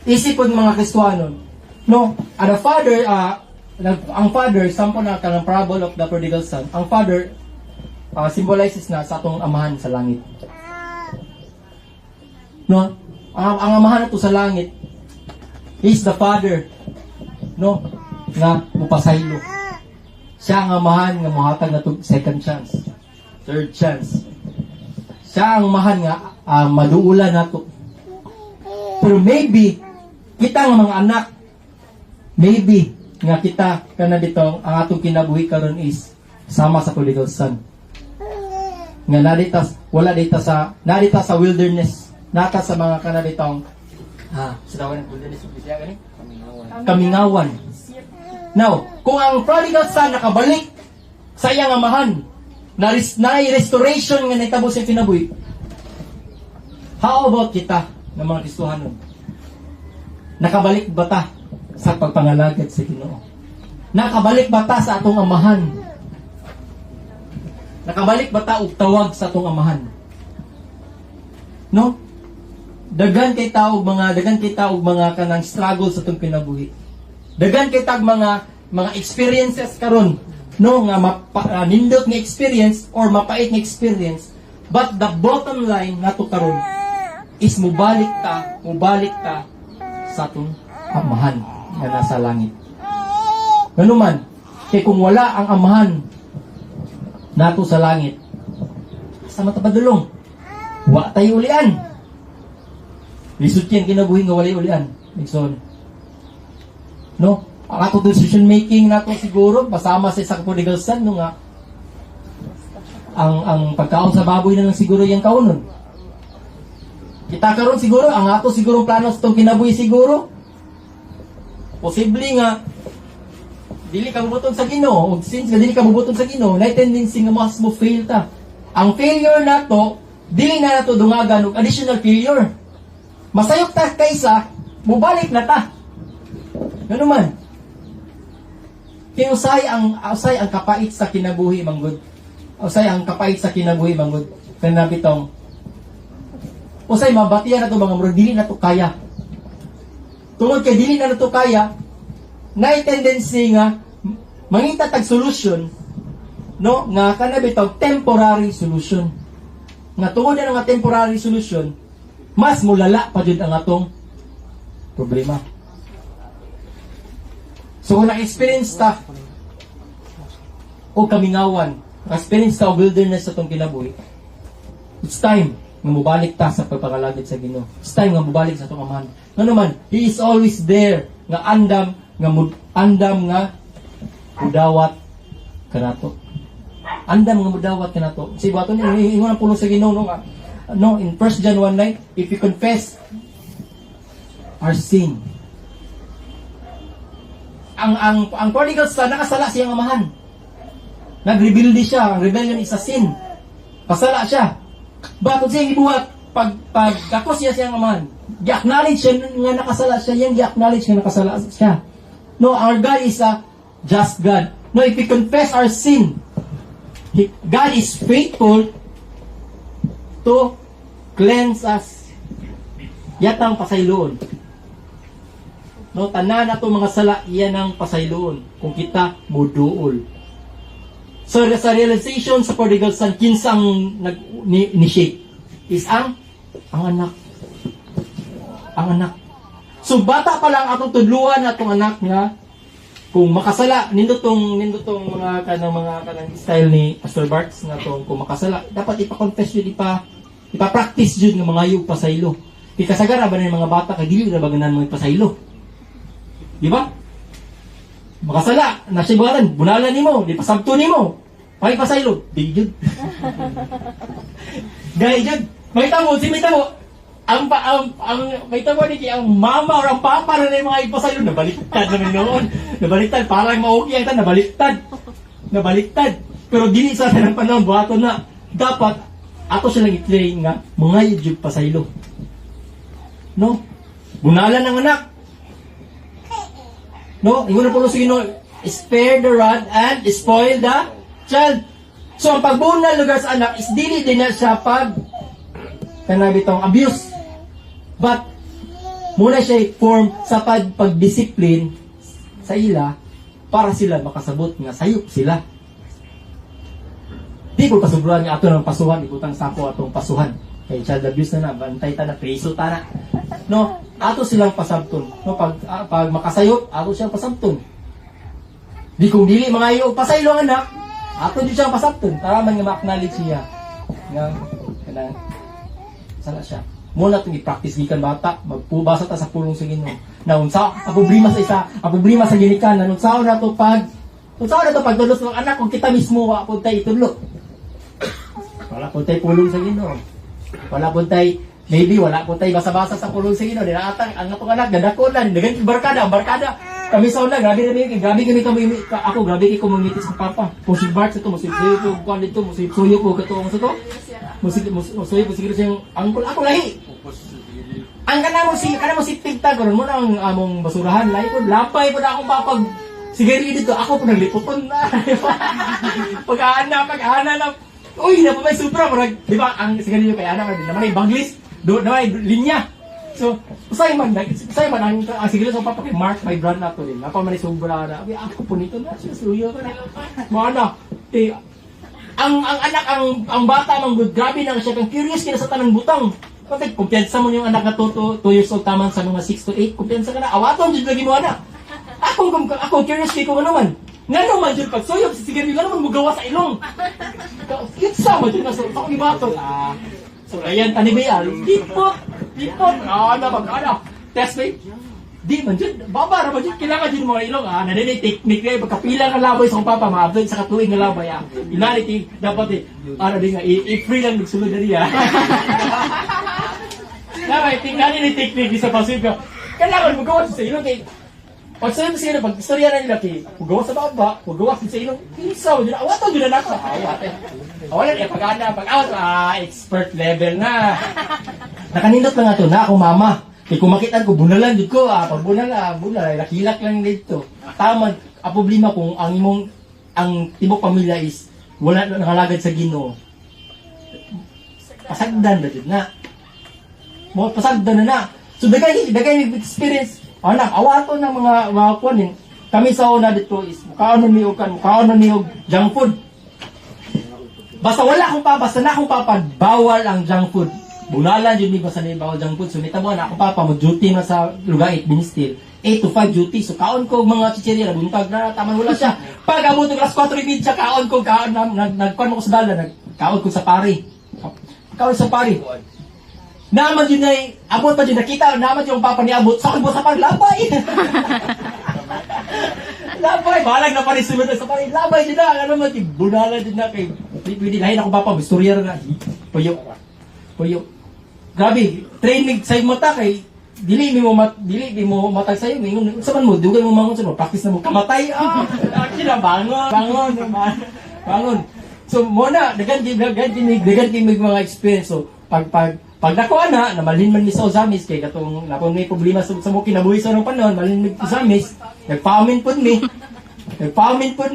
Isip pod mga Kristiyanon, no, ang father, sample na kanang parable of the prodigal son, ang father symbolizes na sa atong amahan sa langit. No, ang amahan nato sa langit is the father, no, nga mupasaylo. Siya ang amahan nga mohatag nato second chance, third chance. Siya ang amahan nga maduulan nato. Pero maybe kita nga mga anak, maybe nga kita kana dito ang atong kinabuhi karon is sama sa prodigal son. Nga narita sa wilderness, nata sa mga kana ditong sa dawan ng wilderness siya gani kamingawan. Now, kung ang prodigal son nakabalik sa iyang amahan, na restoration nga nitabo sa kinabuhi, how about kita ng mga Kristohanon? Nakabalik ba ta sa pagpangalagad sa Ginoo? Nakabalik ba ta sa atong amahan? Nakabalik ba ta og tawag sa atong amahan? No? Dagan kay taog mga kanang struggle sa atong kinabuhi. Dagan kay tag mga experiences karon, no, nga nindot nga experience or mapait nga experience, but the bottom line nato karon is mubalik ta sa atong amahan nga nasa langit. Ngano man, kay kung wala ang amahan nato sa langit, sa matapadulong, wa tayo ulian. Lisod yan kinabuhi nga walay ulian. Nixon. No? Ang ato decision making nato siguro pasama sa isang prodigal son no nga ang pagkaon sa baboy na lang siguro yung kaunon. Kita karon siguro ang ato siguro plano sa tong kinabuhi siguro posible nga dili ka mabuton sa Ginoo, ug since nga dili ka mabuton sa Ginoo, na tendency nga mas mo fail ta. Ang failure nato dili na nato dungagan og additional failure. Masayok ta kaysa mubalik na ta. Ano man? Kaya usay ang kapait sa kinabuhi manggod. Usay ang kapait sa kinabuhi manggod. Kana bitong usay mabatiya na to mga murag dili na to kaya. tungod kay dili na nato kaya, na tendency nga mangita tag solution, no, nga kana bitaw temporary solution. Nga tungod na nga temporary solution, mas mulala pa jud ang atong problema. So kung na-experience ta o kamingawan, na-experience ta o wilderness sa itong kinabuhi, it's time nga mubalik ta sa pagpangalagad sa Ginoo. It's time nga mubalik sa itong amahan. Nga naman, He is always there, nga andam nga mudawat kanato. Andam nga mudawat kanato. Si bato ni ingon ang pulo sa Ginoo no, in 1 John 1:9, if you confess our sin, ang prodigal son nakasala siyang amahan. Nagrebelde siya, ang rebellion is a sin. Pasala siya. Bakit siya gibuhat pag kakos siya siyang amahan? Gi-acknowledge siya nga nakasala siya, yang gi-acknowledge nga nakasala siya. No, our God is a just God. No, if we confess our sin, God is faithful to cleanse us. Yatang pasayloon. No, tanan ato mga sala, iyan ang pasayloon kung kita muduol. So, sa realization sa prodigal son, kinsang ni-shape is ang anak. Ang anak. So, bata pa lang atong tudluan atong anak nga kung makasala, nindutong mga kanang style ni Pastor Barks nga tong kung makasala, dapat ipa-confess yun, ipa-practice yun nga mga yung pasaylo. Ikasagara ba ng mga bata kay dili na baganan mga pasaylo? Di ba? Makasala, nasibaran, bunalan nimo, di pasabto nimo. Pay pasaylo, di jud. Gay jud. May tamo, ang may tamo ni ang mama or ang papa na yung mga ipasaylo nabaliktad naman noon. Nabaliktad parang mauki ang nabaliktad. Pero dili sa tanang panahon buhaton na dapat ato silang i-train nga mga jud pasaylo. No? Bunalan ng anak. No, ingon na po sa Ginoo, spare the rod and spoil the child. So, ang pagbunal lugar sa anak is dili din na siya kanabitong abuse. But, muna siya form sa pagdisiplin sa ila para sila makasabot nga sayop sila. Di ko pasubruhan nga ato ng pasuhan, ikutang sako atong pasuhan. Kay child abuse na bantay ta na, preso ta na. No, ato silang pasabton. No, pag makasayop, ato siyang pasabton. Di kung dili mga iyo pasaylo ang anak, ato di siyang pasabton. Para man nga ma-acknowledge siya. Nga kanang sala siya. Muna itong i-practice gikan bata, magpubasa ta sa pulong sa Ginoo. Na unsa ang problema sa isa, ang problema sa ginikanan, unsa na to pagtulos ng anak kung kita mismo wa pud tay itudlo. Wala pud tay pulong sa Ginoo. Wala pud tay wala pud tay basa-basa sa pulong sa Ginoo. Dinaatang ang atong anak gadakolan, dagan barkada. Kami sa una, grabe kami ako grabe kay community sa papa. Kung si Bart sa to, musip-suyo ko kuan dito, musip-suyo ko katong sa to. Musip-suyo ko siguro siyang angkol ako lahi. Ang kana mo si Tigtag ron mo na ang among basurahan lahi ko lapay po na akong papag sigari dito ako po nagliputon na. Pag-ana na. Uy, na pa may supra mo di ba ang sigari kay ana naman ay baglis, do na linya. So, usay man ang sigilo sa papa kay Mark, my brand na to din. Apa man sobra na. Abi ako po nito na siya suyo ko na. Mana? Ang anak ang bata man good, grabe na siya kang curious kina sa tanang butang. Bakit kumpiyansa mo yung anak na 2 years old taman sa mga 6 to 8, kumpiyansa ka na. Awaton jud lagi mo ana. Ako curious kay ko naman. Ngano man jud pag suyop sige ngano man mugawa sa ilong. Kitsa mo jud na sa ako ibato. So ayan tani ba Dipot. Test me. Di man jud, baba ra man jud kailangan jud mo ilong nadini technique kay pagkapila ka laboy sa papa maabot sa katuig nga labay Inality dapat di nga i-free lang nagsulod diri Dapat tingnan ni technique sa pasig. Kailangan mo gawa sa ilong kay pag sabi siya pag istorya na nila kay gawa sa baba, gawa sa ilong. Isa jud awaton jud na nako. Wala kay pag-out expert level na. Nakanindot lang ato na ako mama. Kaya kung makita ko, bunalan jud ko. Pag bunal, nakilak lang dito. Tama, ang problema kung ang tibok pamilya is wala na nakalagad sa Ginoo. Pasagdan na jud na. Mo pasagdan na. So dagay experience Anak, awato ng mga kuan. Kami sa una dito is mukhaon na niyog junk food. Basta basta na akong papa, bawal ang junk food. Bunalan yun, basta na bawal junk food. So, nitabo na akong papa, mag-duty na sa Lugait, Binistil. 8 to 5 duty. So, kaon ko mga chichirya, nabuntag na, taman wala siya. Pag abot ng alas 4:30, kaon ko, nagkuan mo ko sa dala, kaon ko sa pari. Kaon sa pari. Naman yun ay, abot pa yun, nakita, naman yung papa ni abot, sa akin mo sa pari, labay! Labay, balag na pa rin sunod sa pari, labay din na, ano mo, bunalan din na, kay, pwede lahin ako papa, gustoryar na, puyo. Grabe, training sa mata kay, dili mo matag sayo, mingon, saman mo, dugay mo mangon sa practice na mo, kamatay, kina, bangon. So, muna, dagan kimig mga experience, so, pag nakuha na malin man mi sa usamis kay katong napon may problema sa mo kinabuhi sa nung panahon, malin mi usamis, nagpaamin pud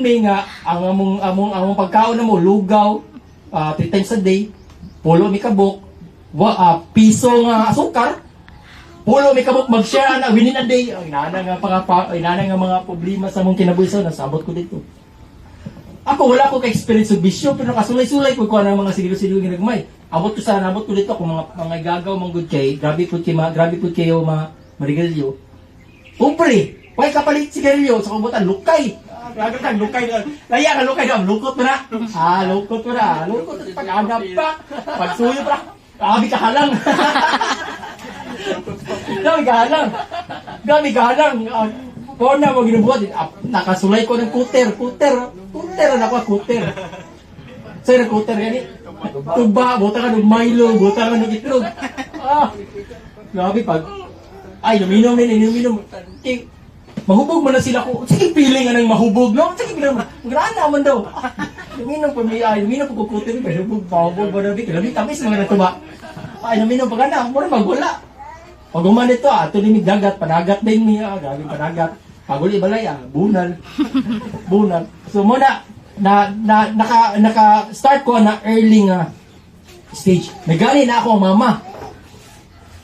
mi nga ang among pagkaon na mo lugaw 3 times a day, pulo mi kabok, piso nga asukar, pulo mi kabok mag-share na within a day. Ang inana nga mga problema sa mong kinabuhi sa nasabot ko dito. Ako wala ko ka-experience sa bisyo pero nakasulay-sulay ko kuha ng mga sigilo-sigilo nga nagmay. Abot ko dito kung mga gagaw mong good kay, grabe po kayo marigalyo. Upre, why kapalit sigarilyo sa kubutan, lukay. Grabe kang lukay na. Laya ka lukay na, lukot mo na. Lukot pag-agap pa. Pagsuyo pa. Grabe ka halang. Grabe ka halang. Kung na mo ginubuhat, nakasulay ko ng kuter na ako, kuter. Sa'yo na kuter gani. Tuba, buta ka ng Milo, buta ka ng itlog. Grabe pag, naminom. Mahubog mo na sila ko. Sige, feeling nga ng mahubog, no? Sige, graan naman daw. Naminom po kukutin, pero mahubog ba na dito? Lamig, tamis mga natuba. Naminom pa ka na, mura magwala. Pag umanit to, ito nimig dagat, panagat din niya, grabe panagat. Pag uli balay, bunal. So muna, naka-start ko na early nga stage. Nagani na ako ang mama.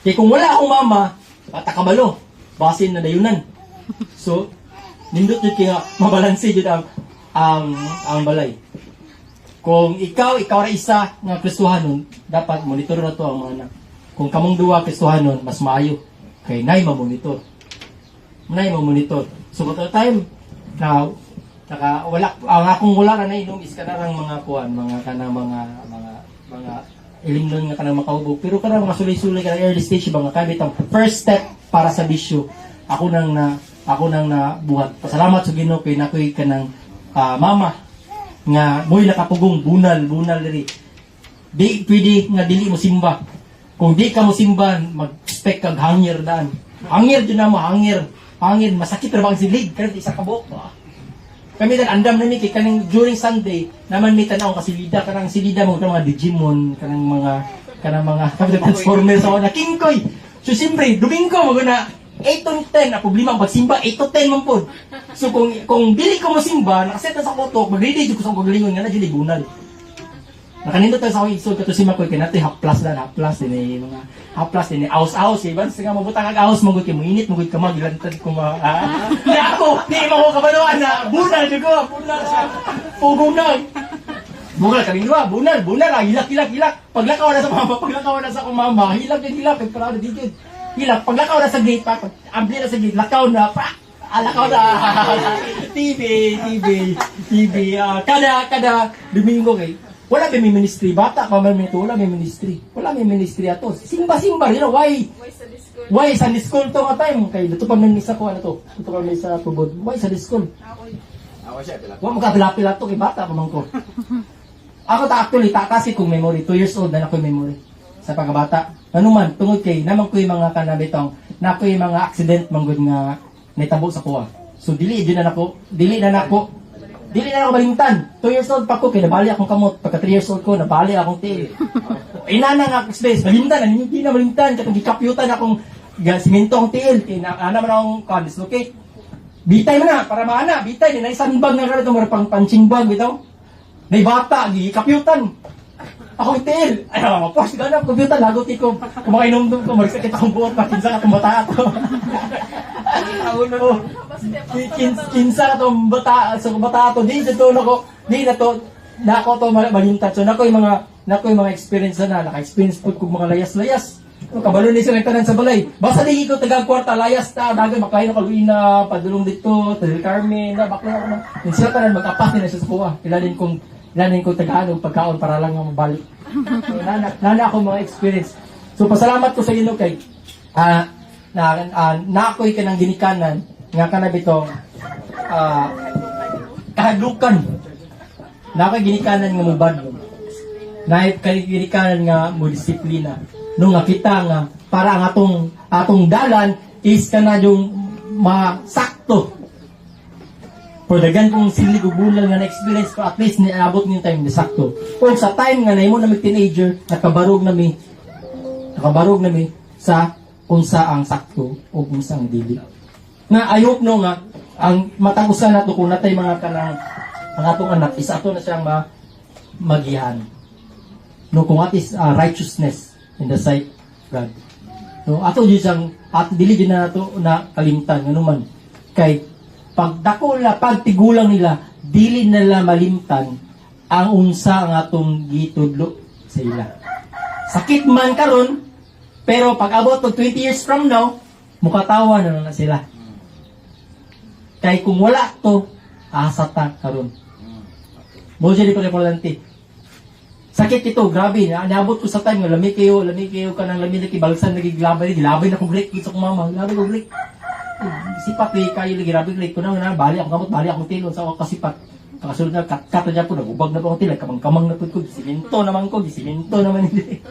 Kaya kung wala akong mama, patakabalo. Basin na dayunan. So, nindot yun kaya mabalansi yun ang balay. Kung ikaw na isa nga Kristohanon, dapat monitor na to ang mga anak. Kung kamong duwa Kristohanon, mas maayo. Kay nay mamonitor. So, at time na ang akong wala na inom is kanang mga kuan, mga ilingnon nga kanang makahubog. Pero kanang mga sulay-sulay kanang early stage ba nga kabit ang first step para sa bisyo. Ako nang nabuhat. Pasalamat sa Ginoo kay nakoy kanang mama nga moy nakapugong bunal diri. Di pwede nga dili mo simba. Kung di ka mo simba, mag-expect kag hangir daan. Hangir din na mo, hangir, masakit ra bang silig kanang isa ka buok. Kami dan andam nami kay kaning during Sunday naman may tanaw kasilida kanang silida mo kanang mga Digimon kanang mga Transformers sa na Kingkoy. So siyempre Domingo mo na 8 to 10 na problema ang pagsimba 8 to 10 man pod. So kung dili ko mo simba nakaset na sa kotok magready jud ko sa paglingon nga na jud bunal. Nakanindot tayo sa akong isod kato si Makoy kay natin half plus din mga half plus din aus iban sa nga mabutang ag aus magud kay mo init magud ka magilantad ko kaya ako di mo ko kabaluan na bunal jud ko pugunag bunal kami duwa bunal hilak paglakaw na sa akong mama hilak kay parado digid hilak paglakaw na sa gate ampli na sa gate lakaw na lakaw na TV kada Domingo kay wala may ministry, bata pa man ito, wala may ministry ato. Simba rin, why Sunday school to nga time, kay dito pa man isa ko, dito pa man isa tubod, why Sunday school? Wala magkapila-pila to, kay bata pa man ko. Ako actually, kasi kong memory, 2 years old na ako memory, sa pagkabata. Ano man, tungod kay, naman ko yung mga kanabitong, na ko yung mga accident manggod nga, naitabo sa kuha. So, dili na ako balintan. 2 years old pa ko, kaya nabali akong kamot. Pagka 3 years old ko, nabali akong tail. Inana nga akong space, balintan, hindi na balintan. Katong gikapyutan akong simento akong tail. Kaya naman akong dislocate. Bitay mo na, para maana, bitay. Naisanbag na ka na itong pang punching bag, bitaw. Naibata, gikapyutan. Ako itil. Ay, mapos ka na, computer, lagot ko. Kumakainom doon ko, magsakit akong buot, makinsa ka itong bata to. Oh, kinsa ka itong bata, so bata to, di na to, na ako to malintat. So, nako yung mga experience na, naka-experience po kung mga layas-layas. So, kabalo ni sila tanan sa balay. Basta di ko tagang kwarta, layas ta, dagay, makain ako Luina, padulong dito, Del Carmen, bakla ako na. Yung sila tanan, mag-apas nila sa kuha. Ilanin kong tagaan pagkaon para lang mabalik. So, nana ako mga experience. So, pasalamat ko sa inyo kay, na ako'y kanang ginikanan, nga ka na bitong, kahadlukan. Na ako'y ginikanan nga mubad. Na ako'y ginikanan nga mo disiplina. Nung nakita nga, para ang atong dalan is ka na yung masakto. For dagan kong silig o bulan nga na-experience ko, at least niabot niyo time na sakto. Kung sa time nga na mo na mag-teenager, nakabarog nami sa kung sa ang sakto o kung sa ang dili. Nga ayok no nga, ang matagusan nato kung natay mga kanang ang atong anak, isa ato na siyang magihan. No, kung at is righteousness in the sight of God. No, ato di siyang, at dili din na nato na kalimtan, ano man. Kay, pagtigulang nila, dili nila malimtan ang unsa ang atong gitudlo sa ila. Sakit man karon, pero pag abot to 20 years from now, mukatawa na sila. Kay kung wala to, asa ta karon. Mo dili ko importante. Sakit ito, grabe. Naabot ko sa time nga lami kayo ka nang lami na kibalsan nagigilabay na kong break sa mama. Grabe ko break. Sipat kayo lagi grabe break ko na bali ako tilon sa ako kasipat. Kasunod na kat na po nagubag na po ako tilay kamang na po ko siminto naman hindi.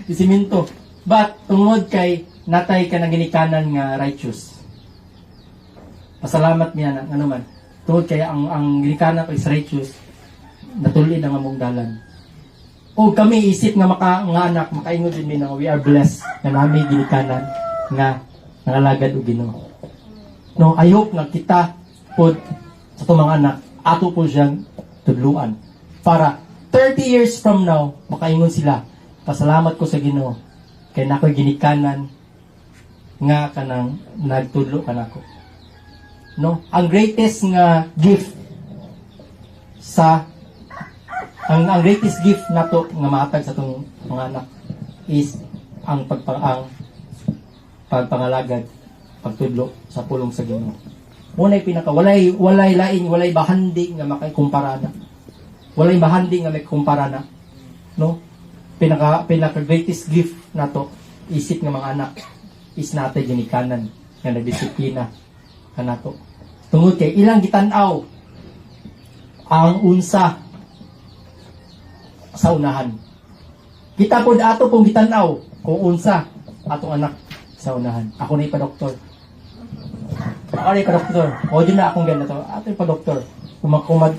Siminto. But tungod kay natay ka nang ginikanan nga righteous. Pasalamat niya na ano man. Tungod kay ang ginikanan ko is righteous. Natulid ang among dalan. O kami isip nga nga anak, makaingon din nga we are blessed na nami ginikanan nga nangalagad og Ginoo. No, I hope nga kita pod sa itong mga anak, ato po siyang tudluan. Para 30 years from now, makaingon sila, pasalamat ko sa Ginoo kay nako'y ginikanan nga kanang nagtudlo kanako. No, ang greatest nga gift ang greatest gift nato nga mahatag sa itong mga anak is ang pagpangalagad, pagtudlo sa pulong sa Ginoo. Walay walay bahandi nga makikumpara na. Walay bahandi nga makikumpara na. No? Pinaka greatest gift nato isip nga mga anak is natay ginikanan nga nagdisiplina kanato. Tungod kay ilang gitan-aw ang unsa sa unahan. Kita po ato pong gitanaw kung unsa atong anak sa unahan. Ako na ipa-doktor. O dyan na akong ganito. Ato ipa-doktor.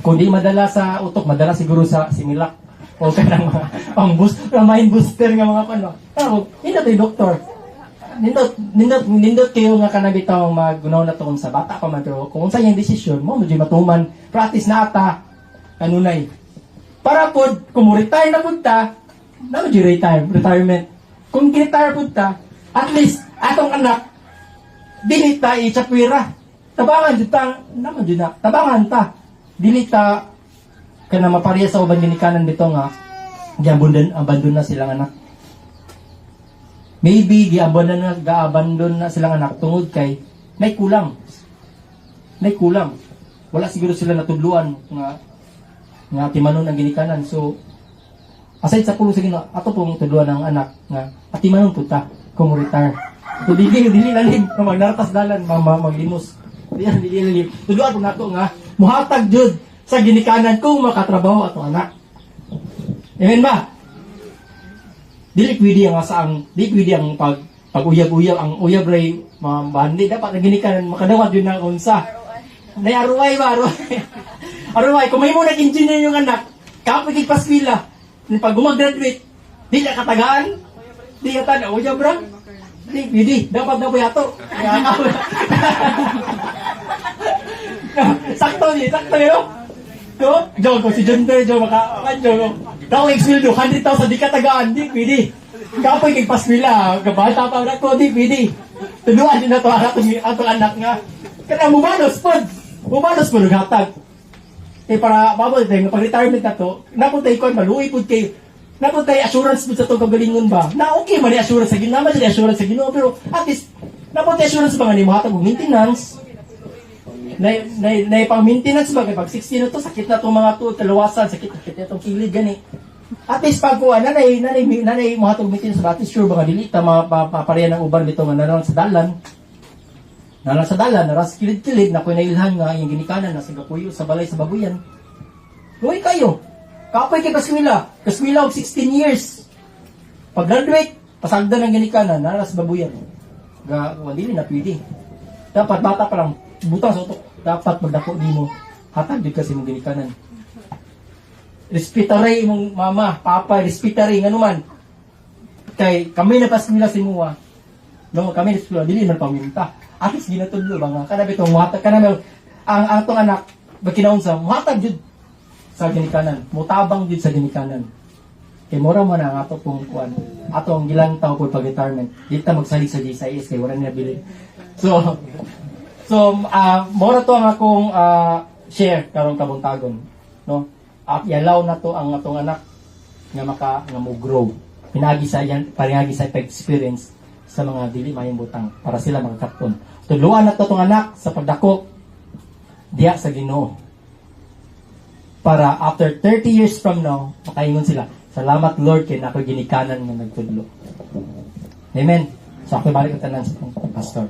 Kung di madala sa utok, madala siguro sa similak. O ka ng mga mind booster nga mga pano. Hindi tayo doktor. Nindot kayo nga kanabitaw magunaw na to sa bata pa man. Pero kung sa yung desisyon mo, medyo matuman. Practice na ata. Kanunay. Para po, kung retire na punta, naman yung retirement. Kung retire punta, at least, atong anak, dili ta ichapwira. Tabangan dyan naman dyan na, tabangan ta. Dili ta, ka na mapariya sa uban ginikanan dito nga, gi-abandon na silang anak. Maybe, gi-abandon na silang anak, tungod kay, may kulang. Wala siguro sila natudluan nga timanon ang ginikanan. So, aside sa pulo sa Ginoo, ato pong tudluan ng anak nga atimanon punta kung retire. So, dili lalim na magnaratas dalan, maglimos. Dili lalim. Tudluan po nato nga muhatag jud sa ginikanan kung makatrabaho atong anak. Amen ba? Dili pwede ang pag-uyab-uyab ang uyab ray mabandi dapat ang ginikanan makadawat yun ng unsa. Nay aruway ba? Aruway, kung may mo nag-engineer yung anak, kapag igpaskwila, pag gumagraduate, di na katagaan, di ka tanda, o bra? Di, dapat na po yato. sakto, no? No? Jogo, si John Bear, makakanjo. Daw eksweldo, 100,000 di katagaan, di pwede. Kapoy kay paskwela, gabata pa na ko, di pwede. Tuduan din na to atong anak nga. Kaya mumanos po naghatag. Eh para babal tayo, pag-retirement na to, napuntay ko, maluwi po kay, napuntay assurance po sa itong kagalingon ba? Na okay, mali assurance sa Ginoo, naman sila assurance sa Ginoo, pero at least, napuntay assurance ba nga ni mahatag og maintenance? Na pang maintenance ba? Kaya pag 16 na to, sakit na itong mga to, talawasan, sakit na itong kilig, gani. At least pag kuha, nanay, mahatag maintenance ba? At least sure ba nga, dilita, mapaparehan ng uban dito nga naroon sa dalan. Sa dalan, naras kilid-kilid, na kunailhan nga, yung ginikanan, nasa gapuyo, sa balay, sa babuyan. Huwag kayo. Kapoy kay Kaswila. Kaswila og 16 years. Pag-graduate, pasagda ng ginikanan, naras babuyan. Hindi na pwede. Dapat bata pa lang, butang sa utok. Dapat magdako di mo. Hatag di kasi mong ginikanan. Respetare imong mama, papa, respetare, nga naman. Kay kami na Kaswila si Mua. No, kami na Kaswila, dili man paminta. At least ginatudlo ba nga. Kanabi itong muhatag, kanabi, ang atong anak, bagkinaon sa, muhatag jud sa ginikanan. Mutabang jud sa ginikanan. Kay mura mo na ang ato pong kuwan. Atong gilang tao po pag-retirement. Dito magsalig sa GSIS kay wala niya bilin. So, mura to ang akong share karong kabuntagon. No? At yalaw na to ang atong anak nga mo grow. Pinagi sa yan, parihagi sa experience sa mga dili mayong butang para sila makakapton. Tudluan na to tong anak sa pagdako diya sa Ginoo. Para after 30 years from now, makaingon sila, salamat Lord kay nako ginikanan nga nagtudlo. Amen. So ako balik ang tanan sa pastor.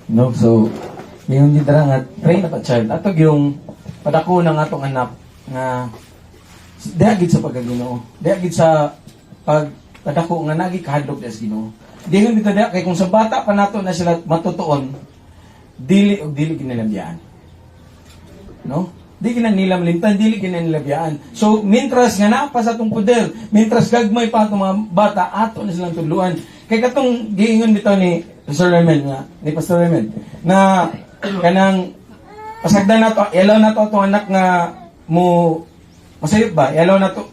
No, so yung gitara nga train na pa child ato yung padako ng atong anak nga diagid sa pagkaginoo. Diagid sa pag padako nga nagi kahadlok sa Ginoo. Diyon dito dia kay kung sa bata pa nato na sila matutuon dili ginalabiyaan. No? Di ginanilam limtan, dili ginanilabiyaan. So mintras nga naa pa sa atong poder, mintras gagmay pa atong mga bata ato na silang tudluan. Kay katong giingon bitaw ni Pastor Raymond na kanang pasagdan nato, elaw nato atong anak nga mo masayop ba? Elaw nato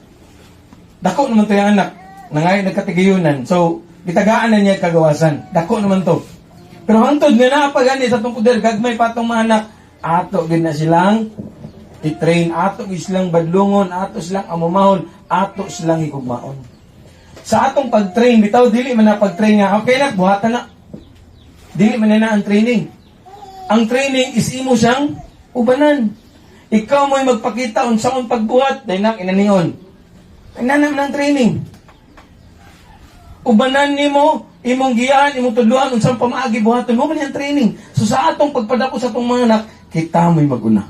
dako naman to yung anak nangay nagkatigayunan. So, gitagaan na niya kagawasan. Dako naman to. Pero hantod nga napagani sa itong poder, gagmay pa itong mga anak, ato gid na silang i-train, ato gid silang badlungon, ato silang amumahon, ato silang higugmaon. Sa atong pag-train, bitaw, dili man na pag-train nga, okay na, buhatan na. Dili man na ang training. Ang training is imo siyang ubanan. Ikaw mo'y magpakita unsaon pagbuhat, dahil na inaniyon. Ay nanam ng training. Ubanan nimo, imong giyahan, imong tudluan, unsang pamaagi buhaton mo man yung training. So sa atong pagpadako sa atong mga anak, kita mo'y maguna.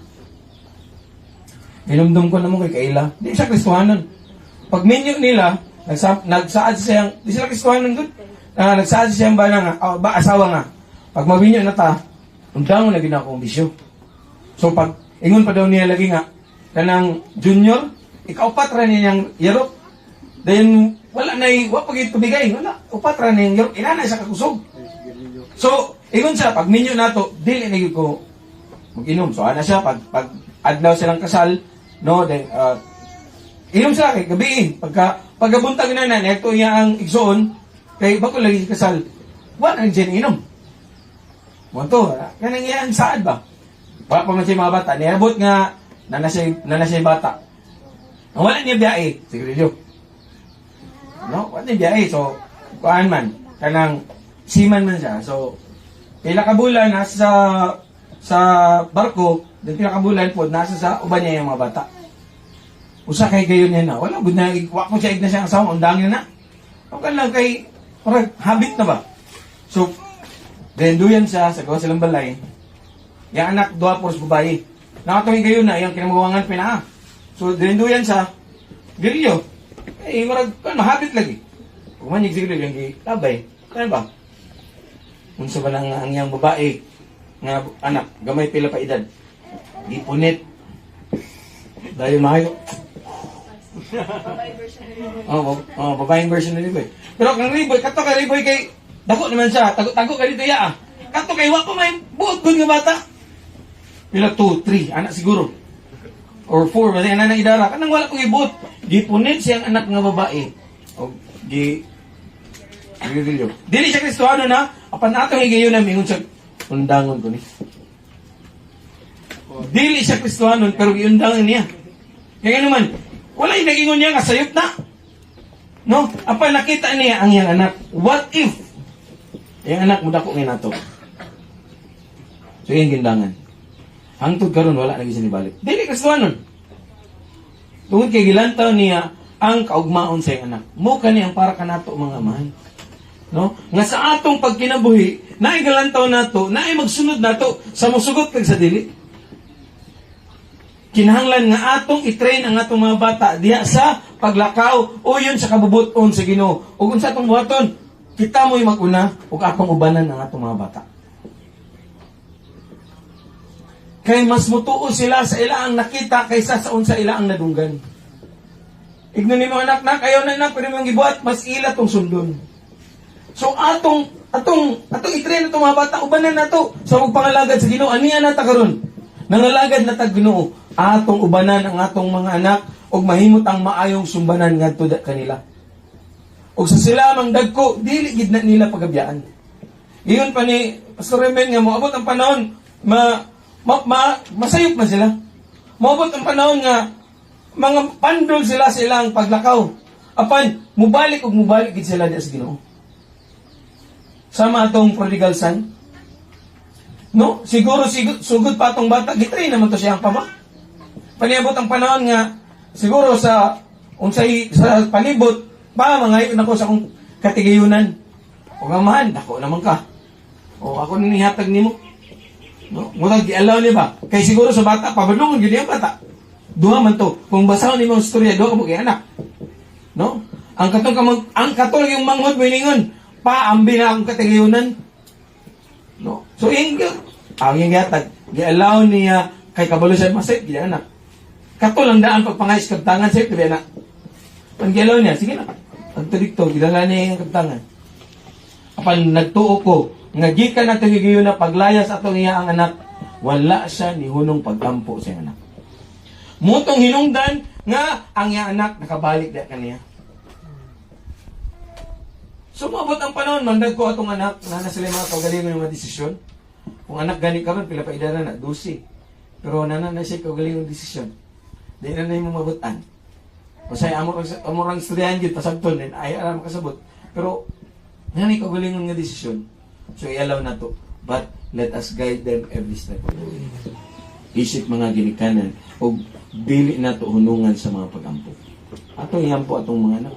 Inumdum ko na mo kay Kaila. Di siya Kristohanon. Pag minyo nila, nagsaad siyang, di sila Kristohanon good. Nagsaad siyang ba nga, asawa nga. Pag mabinyo na ta, undang mo na ginakong bisyo. So pag ingon pa daw niya lagi nga, kanang junior, ikaw patra niyang yarok. Then, wala na wapag ito bigay. Wala. Upatra na yung yarok. Inanay sa kakusog. So, ingon siya, pag minyo na to, dili na ko mag-inom. So, ana siya, pag adlaw silang kasal, no, then, inom sila kay gabi. Pagkabuntag na na, ito niya ang igsoon, kay bako lagi kasal. Wala ang dyan inom. Wanto, kanang iya ang saad ba? Wala pa man siya mga bata. Niabot nga, nanasya yung bata. Wala niya biyae, siguro. No, wala niya biyae. So, kuhaan man, kanang seaman man siya. So, pila ka bulan, nasa sa barko, then pila ka bulan po, nasa sa uban niya yung mga bata. Usa kay gayon niya na. Wala, good na, wak mo siya, igna siya ang asawang, undangin na. Okay lang kay, parang habit na ba? So, duyan siya, sa gawa silang balay. Yung anak, 2 puros babae. Nakatawin gayon na, yung kinamawangan pinaa. So, duyan siya, girilyo. Eh, marag, mahabit lagi. Kumanyig siguro yung labay. Kaya ba? Unsa ba lang ang iyang babae nga anak, gamay pila pa edad. Di punit. Dahil mahayo. Babaeng version na Riboy. Pero kang Riboy, kato kay Riboy kay dako naman siya, tago ka dito ya. Kato kay wa pa may buot gud nga bata. Pila 2, 3 anak siguro. or 4 man ana idara kanang wala ko gibot gipunit siyang anak nga babae og dili siya Kristohano na apan ato higayon na mingon siya undangon ko ni dili siya Kristohano pero giundangan niya kaya naman wala yung nagingon niya nga sayop na no apan nakita niya ang iyang anak what if yung anak mo dako nga nato so yung gindangan hangtod karon wala na gisa ni balik dili Kristohano tungod kay gilantaw niya ang kaugmaon sa iyang anak mo kani ang para kanato mga amahan no nga sa atong pagkinabuhi naay galantaw nato naay magsunod nato sa mosugot kag sa dili kinahanglan nga atong i-train ang atong mga bata diha sa paglakaw o yun sa kabubuton sa Ginoo ug unsa atong buhaton kita mo'y mag-una ug atong ubanan ang atong mga bata kay mas mutuo sila sa ilaang nakita kaysa sa unsa ilaang nadunggan ignon nimo anak na kayo na pero mong gibuhat mas ila tong sundon. So atong i-train atong mga bata ubanan nato sa pagpangalagad sa Ginoo. Aniya na ta karon. Nangalagad na ta Ginoo. Atong ubanan ang atong mga anak ug mahimot ang maayong sumbanan ngadto kanila. Ug sa sila mang dagko dili gid na nila pagabiyaan. Iyon pa ni Pastor Remen nga moabot ang panahon masayop man sila. Moabot ang panahon nga mga pandol sila sa ilang paglakaw. Apan mubalik gid sila diha sa Ginoo. Sama atong prodigal son. No? Siguro sugod pa atong bata. Gitry naman to siyang pama. Paniabot ang panahon nga, siguro sa panibot, mangayon ako sa akong katigayunan. O gamahan, ako naman ka. O ako nihatag nimo. No? Murag gialaw niya ba? Kay siguro sa bata, pabadungon yun yung bata. Duha man to. Kung basahon ni mong storya, duha ka mo kay anak. No? Ang katong yung manghod mo iningon, paambi na akong katigayunan. No? So, ang yung gatag, gi-allow niya kay kabalo siya masip, gila anak. Kato lang daan pagpangayos kabtangan sa'yo, tabi anak. Pag gi-allow niya, sige na. Pagtulikto, gilala niya yung kabtangan. Apan nagtuo ko, nga gikan na tagigayon na paglayas atong iya ang anak, wala siya ni hunong pagkampo sa anak. Mutong hinungdan nga ang iya anak nakabalik na kaniya. Sumabot ang panahon, mandag ko atong anak, na sila mga kaugalingon yung mga desisyon. Kung anak gani ka man, pila pa idara na, 12. Pero na siya kaugalingon desisyon. Di na yung mabutan. O say amorang istoryahan yun, pasagton din, ay alam makasabot. Pero, nanay kaugalingon nga desisyon. So, i-allow na to. But, let us guide them every step. Isip mga ginikanan, o dili na to hunungan sa mga pagampo. Atong ihampo atong mga anak.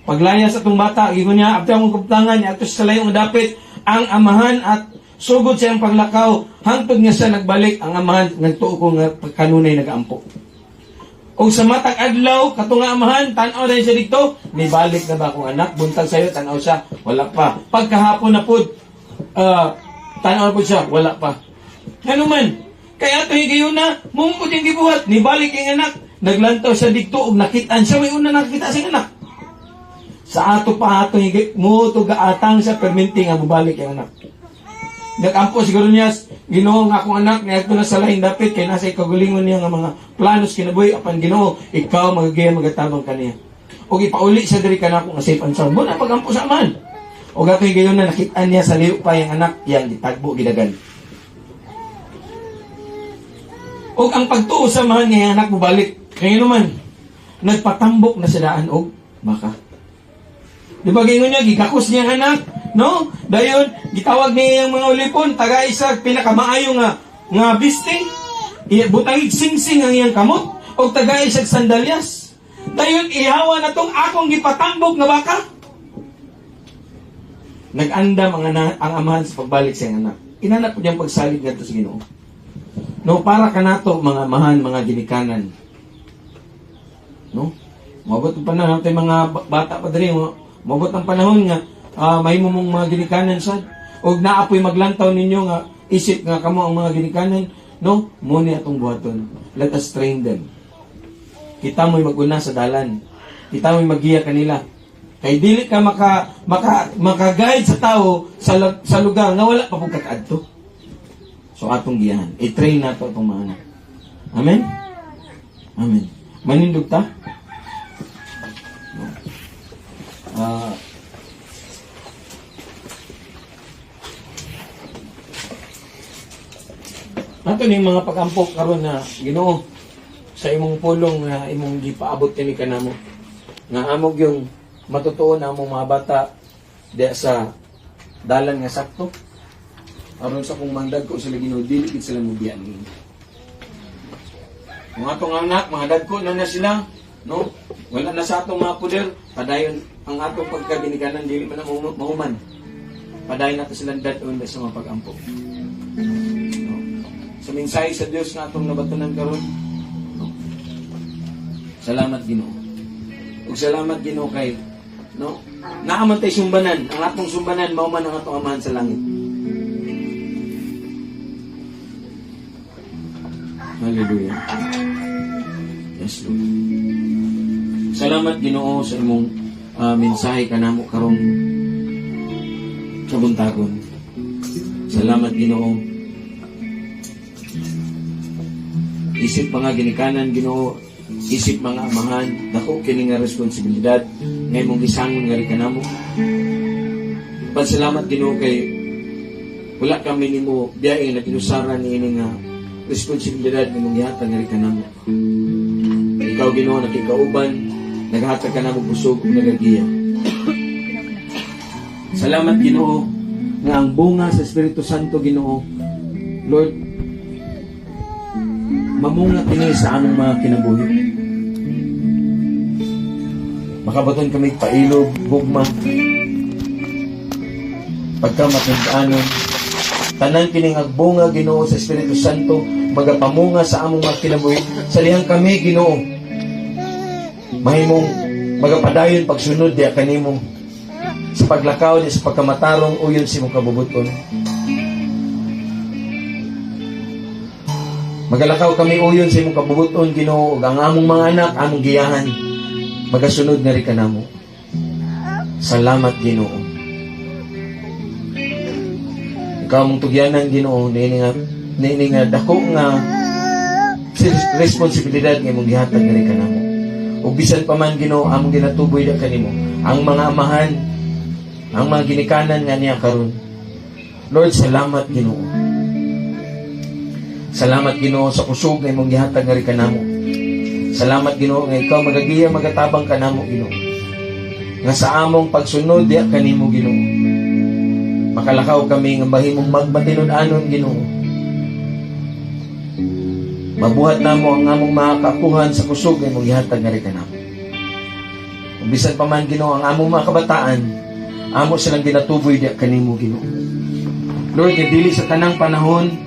Paglayas atong bata, gingon niya, abti akong kuptangan niya, ato sa layong dapit, ang amahan at sugod siyang paglakaw, hangtod nga siya nagbalik, ang amahan, nagtuo ko nga kanunay nagaampo. O sa matag adlaw, katong nga amahan, tanaw na siya dito, may balik na ba akong anak, buntag sa'yo, tanaw siya, wala pa. Pagkahapon na po, tanaw po siya, wala pa. Ano man, kaya ito higayon na, mumukod yung gibuhat, ni balik yung anak, naglantaw siya dito, ug nakitaan siya, may una nakita siyang anak. Sa ato pa ato higit mo to gaatang sa perminti nga mubalik yung anak. Nagampo siguro niya Ginoo nga akong anak na na sa lain dapit kay nasa ikagulingon niya nga mga planos kinabuhi apan Ginoo ikaw magagaya magatabang kaniya. Og ipauli sa diri kanako nga safe and sound. Mo na pagampo sa aman. Og ato gayon na nakita niya sa liw pa yung anak yang gitagbo gidagan. Og ang pagtuo sa mahal nga anak mubalik kay naman nagpatambok na sa daan og baka. Di ba gingon niya, gikakos niya ang anak, no? Dayon, gitawag niya yung mga ulipon, taga-isa, pinakamaayo nga bisting, butangig sing-sing ang iyang kamot, o taga-isa sandalyas. Dayon, ihawa na tong akong gipatambok na baka. Nag-andam ang amahan sa pagbalik sa iyang anak. Inanak ko niyang pagsalig nga ito sa Ginoo. No, para ka na to, mga amahan, mga ginikanan. No? Mabot ang panahon, tayo mga bata pa dali, mabot ang panahon nga, may mong mga ginikanan sad. O naapoy maglantaw ninyo nga, isip nga kamo ang mga ginikanan, no? Muni atong buhaton. Let us train them. Kita mo'y mag-una sa dalan. Kita mo'y magiya kanila. Kay dili ka maka-guide sa tao sa lugar nga wala pa pong kakaadto. So atong giyahan. I-train nato itong mga anak. Amen? Amen. Manindog ta? Ato ning mga pag-ampok karon na Ginoo sa imong pulong na imong gipaabot kini kanamo. Nga amog yung matutuon na among mga bata diya sa dalan nga sakto. Aron sa kung mandag ko sila Ginoo dili gid sila mubiyan. Mga atong anak, mga dagko na sila, no? Wala na sa atong mga puder, padayon ang atong pagkaginikanan dili man mahuman. Padayon nato silang dadon sa mga pag-ampok. No? Sa mensahe sa Dios nga atong nabatunan karon. No? Salamat Ginoo. Ug salamat Ginoo kay no? Naaman tay sumbanan, ang atong sumbanan mao man ang atong amahan sa langit. Hallelujah. Yes, Lord. Salamat Ginoo sa imong mensahe kanamo karon sa buntagon. Salamat Ginoo. Isip mga ginikanan Ginoo, isip mga amahan, dako kini nga responsibilidad nga imong gisangon nga kanamo. Pasalamat Ginoo kay wala kami nimo biyahe na kinusaran niini nga responsibilidad ni mong gihatag nga kanamo. Ikaw Ginoo nakikauban, naghatag ka namo busog ug nagagiya. Salamat Ginoo nga ang bunga sa Espiritu Santo Ginoo, Lord, mamunga kini sa among mga kinabuhi. Makabaton kami pailog, gugma, pagkamatindaanon, tanan kining agbunga Ginoo sa Espiritu Santo, magapamunga sa among mga kinabuhi. Salihan kami Ginoo, mahimong magapadayon pagsunod diya kanimo sa paglakaw di sa pagkamatarong uyon si mong kabubuton. Magalakaw kami uyon sa imong kabubuton Ginoo, ug ang among mga anak among giyahan magasunod nga ri kanamo. Salamat Ginoo. Ikaw mong tugyanan Ginoo, nini nga dako nga responsibilidad nga imong gihatag nga ri kanamo. Ug bisan pa man Ginoo among ginatuboy da kanimo ang mga amahan, ang mga ginikanan nga niya karon. Lord, salamat Ginoo. Salamat Ginoo sa kusog nga imong gihatag nga ri kanamo. Salamat Ginoo nga ikaw magagiya magatabang kanamo Ginoo. Nga sa among pagsunod diya kanimo Ginoo. Makalakaw kami nga mahimong magmatinud-anon Ginoo. Mabuhat namo ang among mga kakuhan sa kusog nga imong gihatag nga ri kanamo. Ug bisan pa man Ginoo ang among mga kabataan, amo silang ginatuboy diya kanimo Ginoo. Lord, nga dili sa tanang panahon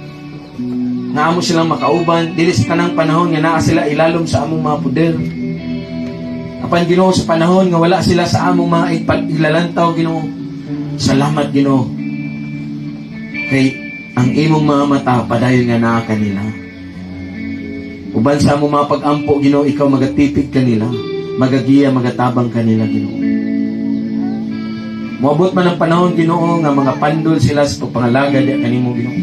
nga amo silang makauban, dili sa tanang panahon nga naa sila ilalom sa among mga puder. Apan Ginoo sa panahon nga wala sila sa among mga iglalantaw Ginoo. Salamat Ginoo. Kay ang imong mga mata padayon nga naa kanila. Uban sa among mga pag-ampo Ginoo, ikaw magatipid kanila, magagiya magatabang kanila Ginoo. Moabot man ang panahon Ginoo nga mga pandol sila sa pagpangalaga di kanimo Ginoo.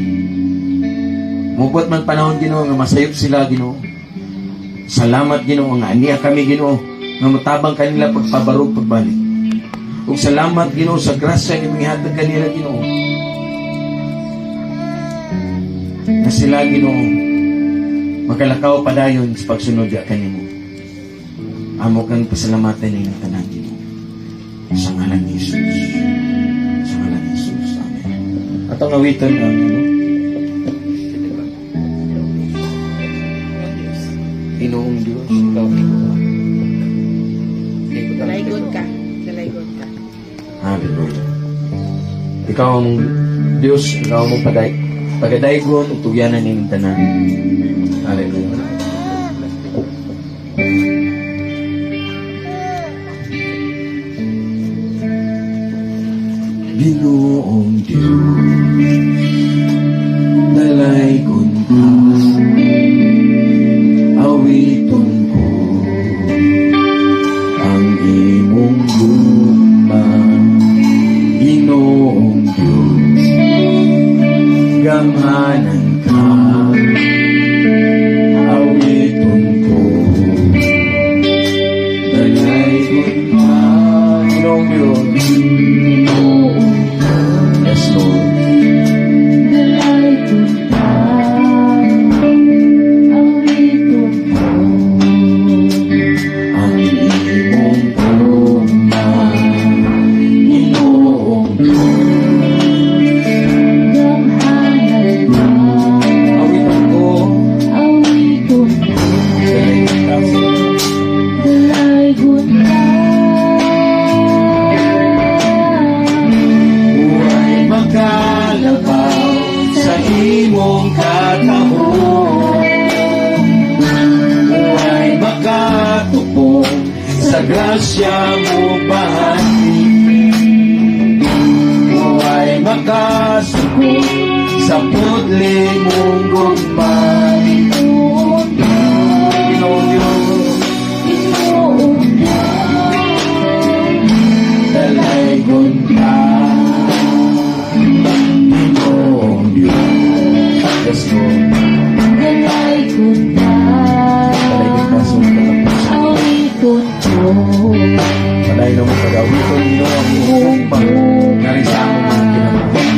Moabot man panahon Ginoo nga masayop sila Ginoo. Salamat Ginoo nga aniya kami Ginoo nga matabang kanila pagpabarog pagbalik. Ug salamat Ginoo sa grasya nga mihatag kanila Ginoo. Na sila Ginoo makalakaw padayon sa pagsunod di kanimo. Amo kang pasalamatan ni tanan Ginoo. Sa ngalan ni Jesus. Sa ngalan ni Jesus. Amen. Atong awiton ang Ginoong Diyos, ikaw Kalaygon ka. Kalaygon ka. Hallelujah. Ikaw ang Diyos, ikaw ang pagadaygon ug tugyanan ning tanan. Hallelujah. Ginoong Diyos, dalaygon ka, awiton ko ang imong luma. Ginoong Diyos, gamhanan ka, awiton ko grasya mo bahagi, buhay makasuko sa pudli mong gugmay. Ginoong Diyos, dalaygon ka. Ginoong Diyos, yes Lord. Dalaygon ka. Dalaygon ka sa mga katapusan. Awiton ko. Malay na mo pag-awiton, Ginoong gugma. Narisa mo mga kinabuhi.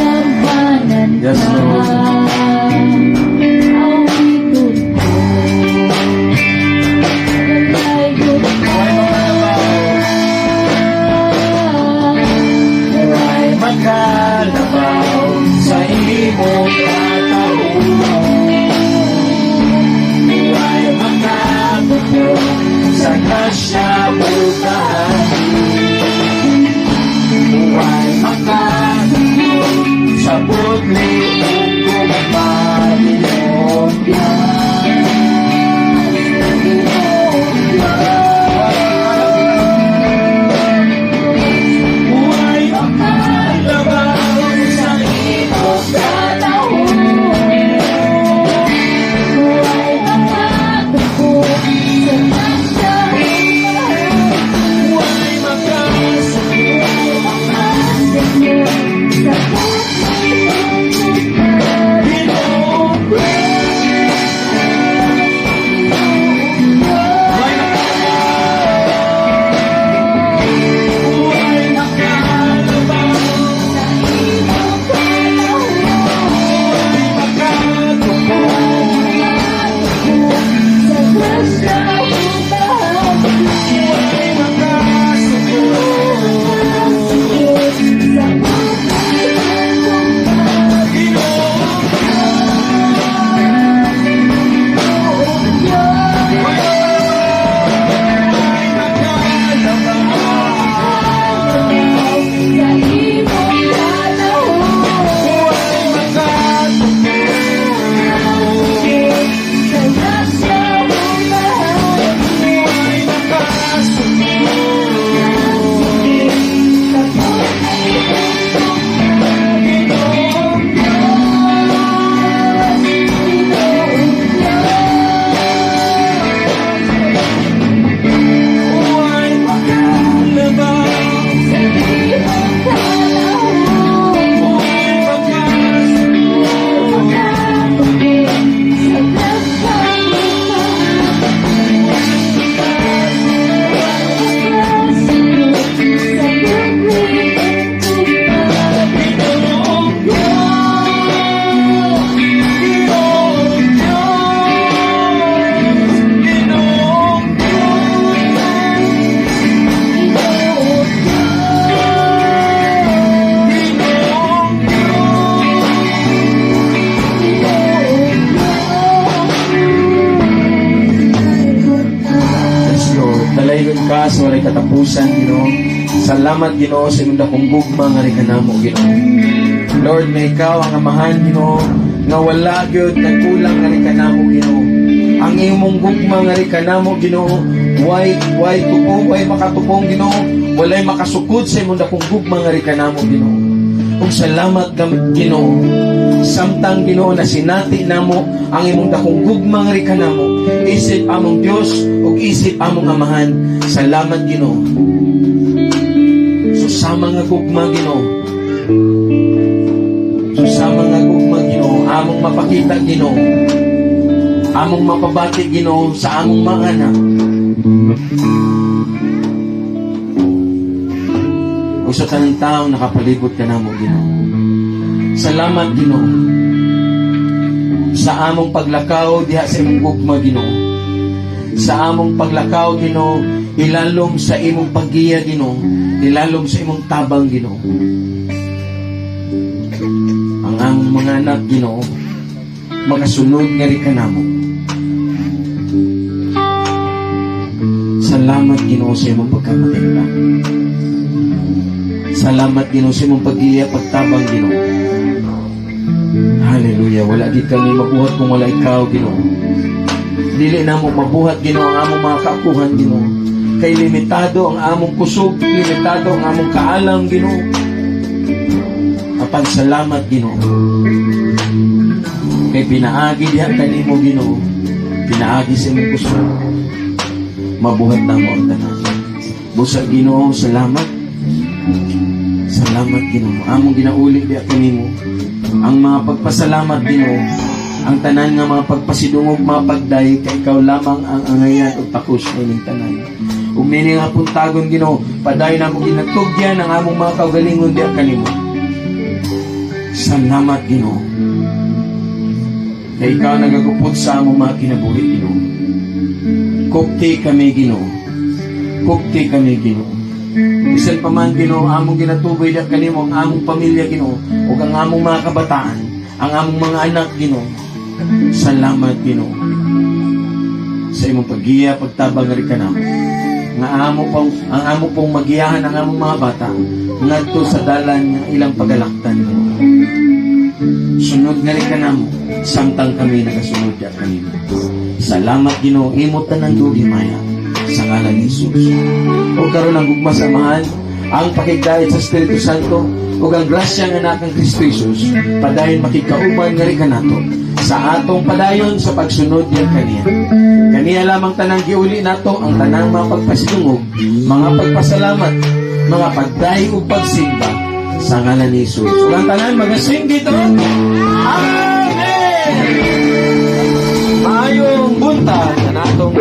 Gampanan Yes, Lord. Awiton ko. Dalaygon ka. Ay makalabaw sa imong katauhan. Ay makabuto sa grasya mo kahangin. Ay makabuto sa pudli mong gumapalilong buhay makalabaw sa imong Buhay makatuko sa grasya mo buhay makasuko mahal. Sa pagkakas ka sa walay katapusan, Ginoo. Salamat, Ginoo, sa imong dakong gugma nga rin kanamo, Ginoo. Lord, may ikaw ang amahan, Ginoo, nga wala gyud nagkulang nga rin kanamo, Ginoo. Ang imong gugma nga rin kanamo, Ginoo, way tupong, way makatupong, Ginoo. Walay makasukod sa imong dakong gugma nga rin kanamo, Ginoo. Ug salamat gamit, Ginoo. Samtang, Ginoo, na sinati namo ang imong dakong gugma nga rin kanamo. Isip among Dios ug isip among amahan. Salamat, Ginoo. Susama nga gugma, Ginoo. Susama nga gugma, Ginoo. Among mapakita, Ginoo. Among mapabati, Ginoo, sa among mga anak. Usa ka ng taong nakapalibot ka namo, Ginoo. Salamat, Ginoo, sa among paglakaw diha sa imong gugma, Ginoo. Sa among paglakaw, Ginoo, ilalom sa imong paggiya, Ginoo. Ilalom sa imong tabang, Ginoo. Ang among mga anak, Ginoo, magasunod nga rin ka namo. Salamat, Ginoo, sa imong pagkamatinda. Salamat, Ginoo, sa imong paggiya, pagtabang, Ginoo. Hallelujah. Wala di kami mabuhat kung wala ikaw, Ginoo. dili na mo mabuhat Ginoo ang among mga kaapuhan Ginoo. Kay limitado ang among kusog, limitado ang among kaalam Ginoo. Apan salamat Ginoo. Kay pinaagi diha kanimo Ginoo. Pinaagi sa imong kusog. Mabuhat na mo ang tanan. Busa Ginoo, salamat. Salamat Ginoo. Among ginauli diha kanimo. Ang mga pagpasalamat Ginoo, ang tanan nga mga pagpasidungog mga pagday kay ikaw lamang ang angayan ug takos ning tanan. Ug nini nga puntagon Ginoo, paday na mo ginatugyan ang among mga kaugalingon diha kanimo. Salamat Ginoo. Kay ikaw nagagupod sa among mga kinabuhi Ginoo. Kupti kami Ginoo. Kupti kami Ginoo. Bisan pa man Ginoo, among ginatuboy diha kanimo ang among pamilya Ginoo ug ang among mga kabataan, ang among mga anak Ginoo. Salamat Ginoo. Sa imong paggiya pagtabang ri kanamo. Nga ang amo pong magiyahan ang among mga bata ngadto sa dalan nga ilang pagalaktan Ginoo. Sunod nga ri kanamo samtang kami nagasunod diha kanimo. Salamat Ginoo, imo tanan dugimaya sa ngalan ni Jesus. O karon ang gugma samahan, ang pakigdayat sa Espiritu Santo ug ang grasya nga nakang Kristo Jesus padayon makikauban nga ri kanato sa atong padayon sa pagsunod niya kaniya. Kaniya lamang tanang giuli nato ang tanang mga pagpasidungog, mga pagpasalamat, mga pagdahi ug pagsimba sa ngalan ni Jesus. Ug ang tanan magasing dito. Amen. Maayong buntag sa natong